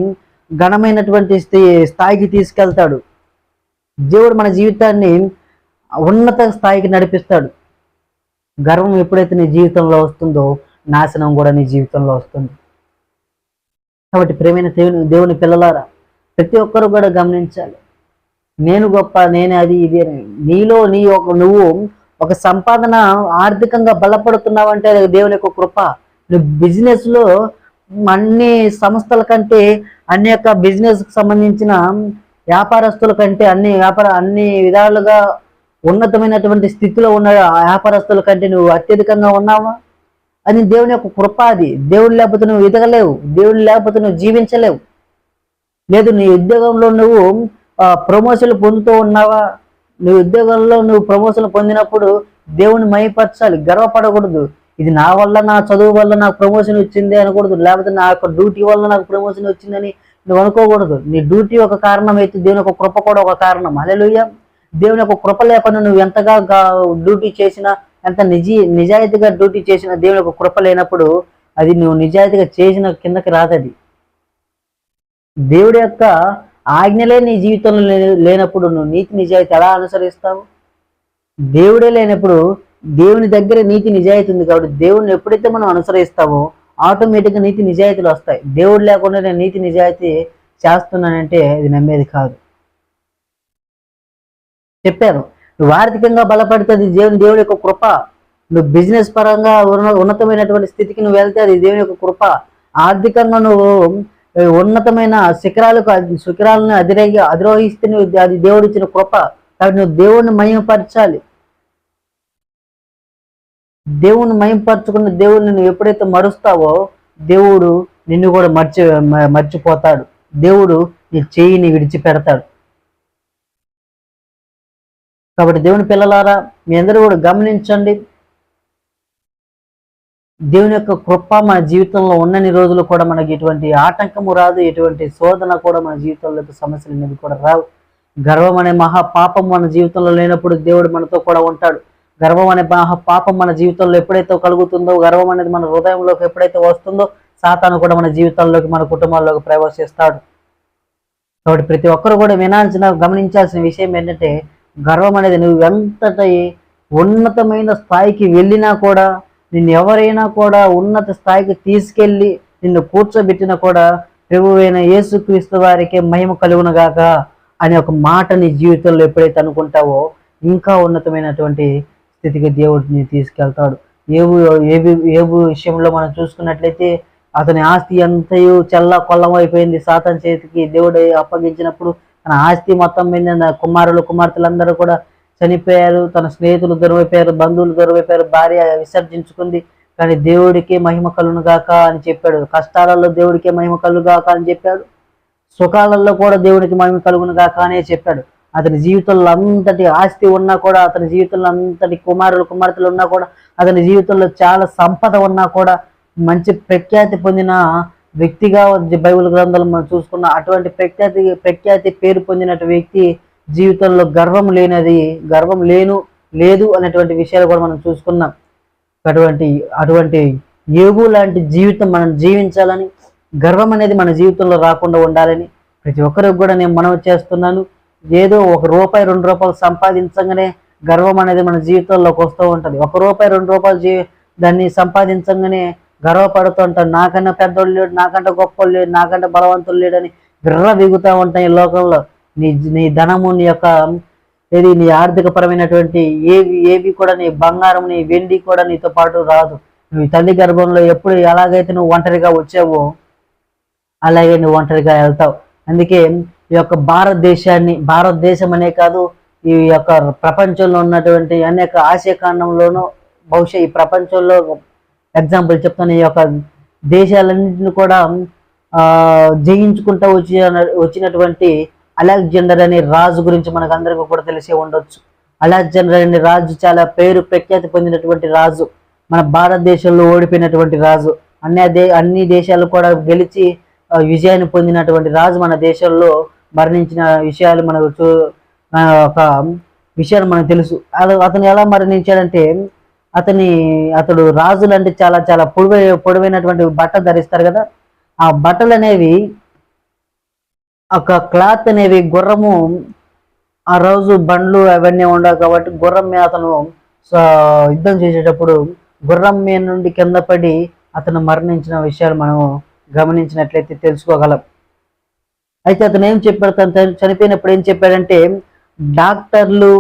ఘనమైనటువంటి స్థాయికి తీసుకెళ్తాడు. దేవుడు మన జీవితాన్ని ఉన్నత స్థాయికి నడిపిస్తాడు. గర్వం ఎప్పుడైతే నీ జీవితంలో వస్తుందో నాశనం కూడా నీ జీవితంలో వస్తుంది. కాబట్టి ప్రేమైన దేవుని పిల్లలారా, ప్రతి ఒక్కరు కూడా గమనించాలి. నేను గొప్ప, నేనే అది ఇది అని. నీలో నువ్వు ఒక సంపాదన ఆర్థికంగా బలపడుతున్నావంటే అది దేవుని యొక్క కృప. నువ్వు బిజినెస్లో అన్ని సంస్థల కంటే, అన్ని యొక్క బిజినెస్కి సంబంధించిన వ్యాపారస్తుల కంటే, అన్ని విధాలుగా ఉన్నతమైనటువంటి స్థితిలో ఉన్న వ్యాపారస్తుల కంటే నువ్వు అత్యధికంగా ఉన్నావా? అది దేవుని యొక్క కృప. అది దేవుడు లేకపోతే నువ్వు ఎదగలేవు, దేవుడు లేకపోతే నువ్వు జీవించలేవు. లేదు నీ ఉద్యోగంలో నువ్వు ప్రమోషన్లు పొందుతూ ఉన్నావా? నీ ఉద్యోగంలో నువ్వు ప్రమోషన్లు పొందినప్పుడు దేవుని మహిమపరచాలి, గర్వపడకూడదు. ఇది నా వల్ల, నా చదువు వల్ల నాకు ప్రమోషన్ వచ్చింది అనకూడదు, లేకపోతే నా యొక్క డ్యూటీ వల్ల నాకు ప్రమోషన్ వచ్చిందని నువ్వు అనుకోకూడదు. నీ డ్యూటీ ఒక కారణం అయితే దేవుని యొక్క కృప కూడా ఒక కారణం. హల్లెలూయా. దేవుని యొక్క కృప లేకుండా నువ్వు ఎంతగా డ్యూటీ చేసినా, ఎంత నిజాయితీగా డ్యూటీ చేసినా దేవుని యొక్క కృప లేనప్పుడు అది నువ్వు నిజాయితీగా చేసిన కిందకి రాదది. దేవుడి యొక్క ఆజ్ఞలే నీ జీవితంలో లేనప్పుడు నువ్వు నీతి నిజాయితీ ఎలా అనుసరిస్తావు? దేవుడే లేనప్పుడు దేవుని దగ్గర నీతి నిజాయితీ ఉంది కాబట్టి దేవుడిని ఎప్పుడైతే మనం అనుసరిస్తామో ఆటోమేటిక్గా నీతి నిజాయితీలు వస్తాయి. దేవుడు లేకుండా నేను నీతి నిజాయితీ చేస్తున్నానంటే అది నమ్మేది కాదు. చెప్పాను, నువ్వు ఆర్థికంగా బలపడితే దేవుడి యొక్క కృప. నువ్వు బిజినెస్ పరంగా ఉన్నతమైనటువంటి స్థితికి నువ్వు వెళ్తే అది దేవుని యొక్క కృప. ఆర్థికంగా నువ్వు ఉన్నతమైన శిఖరాలను అధిరోహిస్తే అది దేవుడు ఇచ్చిన కృప. కాబట్టి నువ్వు దేవుడిని మహిమపరచాలి. దేవుని మహిమపరచుకున్న దేవుడిని నువ్వు ఎప్పుడైతే మరుస్తావో దేవుడు నిన్ను కూడా మర్చిపోతాడు. దేవుడు నీ చెయ్యిని విడిచిపెడతాడు. కాబట్టి దేవుని పిల్లలారా, మీ అందరూ కూడా గమనించండి, దేవుని యొక్క కృప మన జీవితంలో ఉన్నన్ని రోజులు కూడా మనకి ఎటువంటి ఆటంకము రాదు, ఎటువంటి శోధన కూడా మన జీవితంలో సమస్యలు అనేవి కూడా రావు. గర్వం అనే మహాపాపం మన జీవితంలో లేనప్పుడు దేవుడు మనతో కూడా ఉంటాడు. గర్వం అనే మహాపాపం మన జీవితంలో ఎప్పుడైతే కలుగుతుందో, గర్వం అనేది మన హృదయంలోకి ఎప్పుడైతే వస్తుందో సాతాను కూడా మన జీవితంలోకి, మన కుటుంబాల్లోకి ప్రవేశిస్తాడు. కాబట్టి ప్రతి ఒక్కరు కూడా గమనించాల్సిన విషయం ఏంటంటే, గర్వం అనేది నువ్వు ఎంతటి ఉన్నతమైన స్థాయికి వెళ్ళినా కూడా, నిన్ను ఎవరైనా కూడా ఉన్నత స్థాయికి తీసుకెళ్ళి నిన్ను కూర్చోబెట్టినా కూడా ప్రభువైన యేసుక్రీస్తు వారికి మహిమ కలుగునుగాక అనే ఒక మాట నీ జీవితంలో ఎప్పుడైతే అనుకుంటావో ఇంకా ఉన్నతమైనటువంటి స్థితికి దేవుడిని తీసుకెళ్తాడు. ఏబు విషయంలో మనం చూసుకున్నట్లయితే అతని ఆస్తి అంతయు చెల్ల కొల్లం అయిపోయింది. సాతాను చేతికి దేవుడు అప్పగించినప్పుడు తన ఆస్తి మొత్తం మీద కుమార్తెలందరూ కూడా చనిపోయారు, తన స్నేహితులు దూరమైపోయారు, బంధువులు దూరమైపోయారు, భార్య విసర్జించుకుంది. కానీ దేవుడికే మహిమ కలుగును గాక అని చెప్పాడు. కష్టాలలో దేవుడికే మహిమ కలుగు గాక అని చెప్పాడు, సుఖాలలో కూడా దేవుడికి మహిమ కలుగును గాక అనే చెప్పాడు. అతని జీవితంలో అంతటి ఆస్తి ఉన్నా కూడా, అతని జీవితంలో అంతటి కుమార్తెలు ఉన్నా కూడా, అతని జీవితంలో చాలా సంపద ఉన్నా కూడా, మంచి ప్రఖ్యాతి పొందిన వ్యక్తిగా బైబిల్ గ్రంథాలు మనం చూసుకున్న అటువంటి ప్రఖ్యాతి పేరు పొందినటువంటి వ్యక్తి జీవితంలో గర్వం లేదు అనేటువంటి విషయాలు కూడా మనం చూసుకున్నాం. అటువంటి యోగు లాంటి జీవితం మనం జీవించాలని, గర్వం అనేది మన జీవితంలో రాకుండా ఉండాలని ప్రతి ఒక్కరికి కూడా నేను మనవి చేస్తున్నాను. ఏదో ₹1 ₹2 సంపాదించగానే గర్వం అనేది మన జీవితంలోకి వస్తూ ఉంటుంది. ₹1 ₹2 దాన్ని సంపాదించగానే గర్వపడుతూ ఉంటాడు. నాకన్నా పెద్దోళ్ళు లేడు, నాకంటే గొప్పలు లేడు, నాకంటే బలవంతులు లేడని విర్రవీగుతూ ఉంటాయి ఈ లోకంలో. నీ ధనము, నీ యొక్క నీ ఆర్థిక పరమైనటువంటి ఏవి కూడా, నీ బంగారం, నీ వెండి కూడా నీతో పాటు రాదు. నువ్వు తల్లి గర్భంలో ఎలాగైతే నువ్వు ఒంటరిగా వచ్చావో అలాగే నువ్వు ఒంటరిగా వెళ్తావు. అందుకే ఈ యొక్క భారతదేశం అనే కాదు, ఈ యొక్క ప్రపంచంలో ఉన్నటువంటి అనేక ఆసియా ఖండంలోనూ, బహుశా ఈ ప్రపంచంలో ఎగ్జాంపుల్ చెప్తాను, ఈ యొక్క దేశాలన్నింటిని కూడా జయించుకుంటూ వచ్చినటువంటి అలెగ్జాండర్ అనే రాజు గురించి మనకు అందరికీ కూడా తెలిసే ఉండొచ్చు. అలెగ్జాండర్ అనే రాజు చాలా ప్రఖ్యాతి పొందినటువంటి రాజు, మన భారతదేశంలో ఓడిపోయినటువంటి రాజు, అన్ని దేశాలు కూడా గెలిచి విజయాన్ని పొందినటువంటి రాజు మన దేశంలో మరణించిన విషయాలు ఒక విషయాలు మనకు తెలుసు. అతను ఎలా మరణించాడంటే, అతడు రాజులు అంటే చాలా చాలా పొడవైనటువంటి బట్టలు ధరిస్తారు కదా, ఆ బట్టలు అనేవి, ఒక క్లాత్ అనేవి, గుర్రము ఆ రోజు బండ్లు అవన్నీ ఉండవు కాబట్టి గుర్రం మీద అతను యుద్ధం చేసేటప్పుడు గుర్రం మీద నుండి కింద పడి అతను మరణించిన విషయాలు మనం గమనించినట్లయితే తెలుసుకోగలం. అయితే అతను ఏం చెప్పాడు, తను చనిపోయినప్పుడు ఏం చెప్పాడంటే, డాక్టర్లు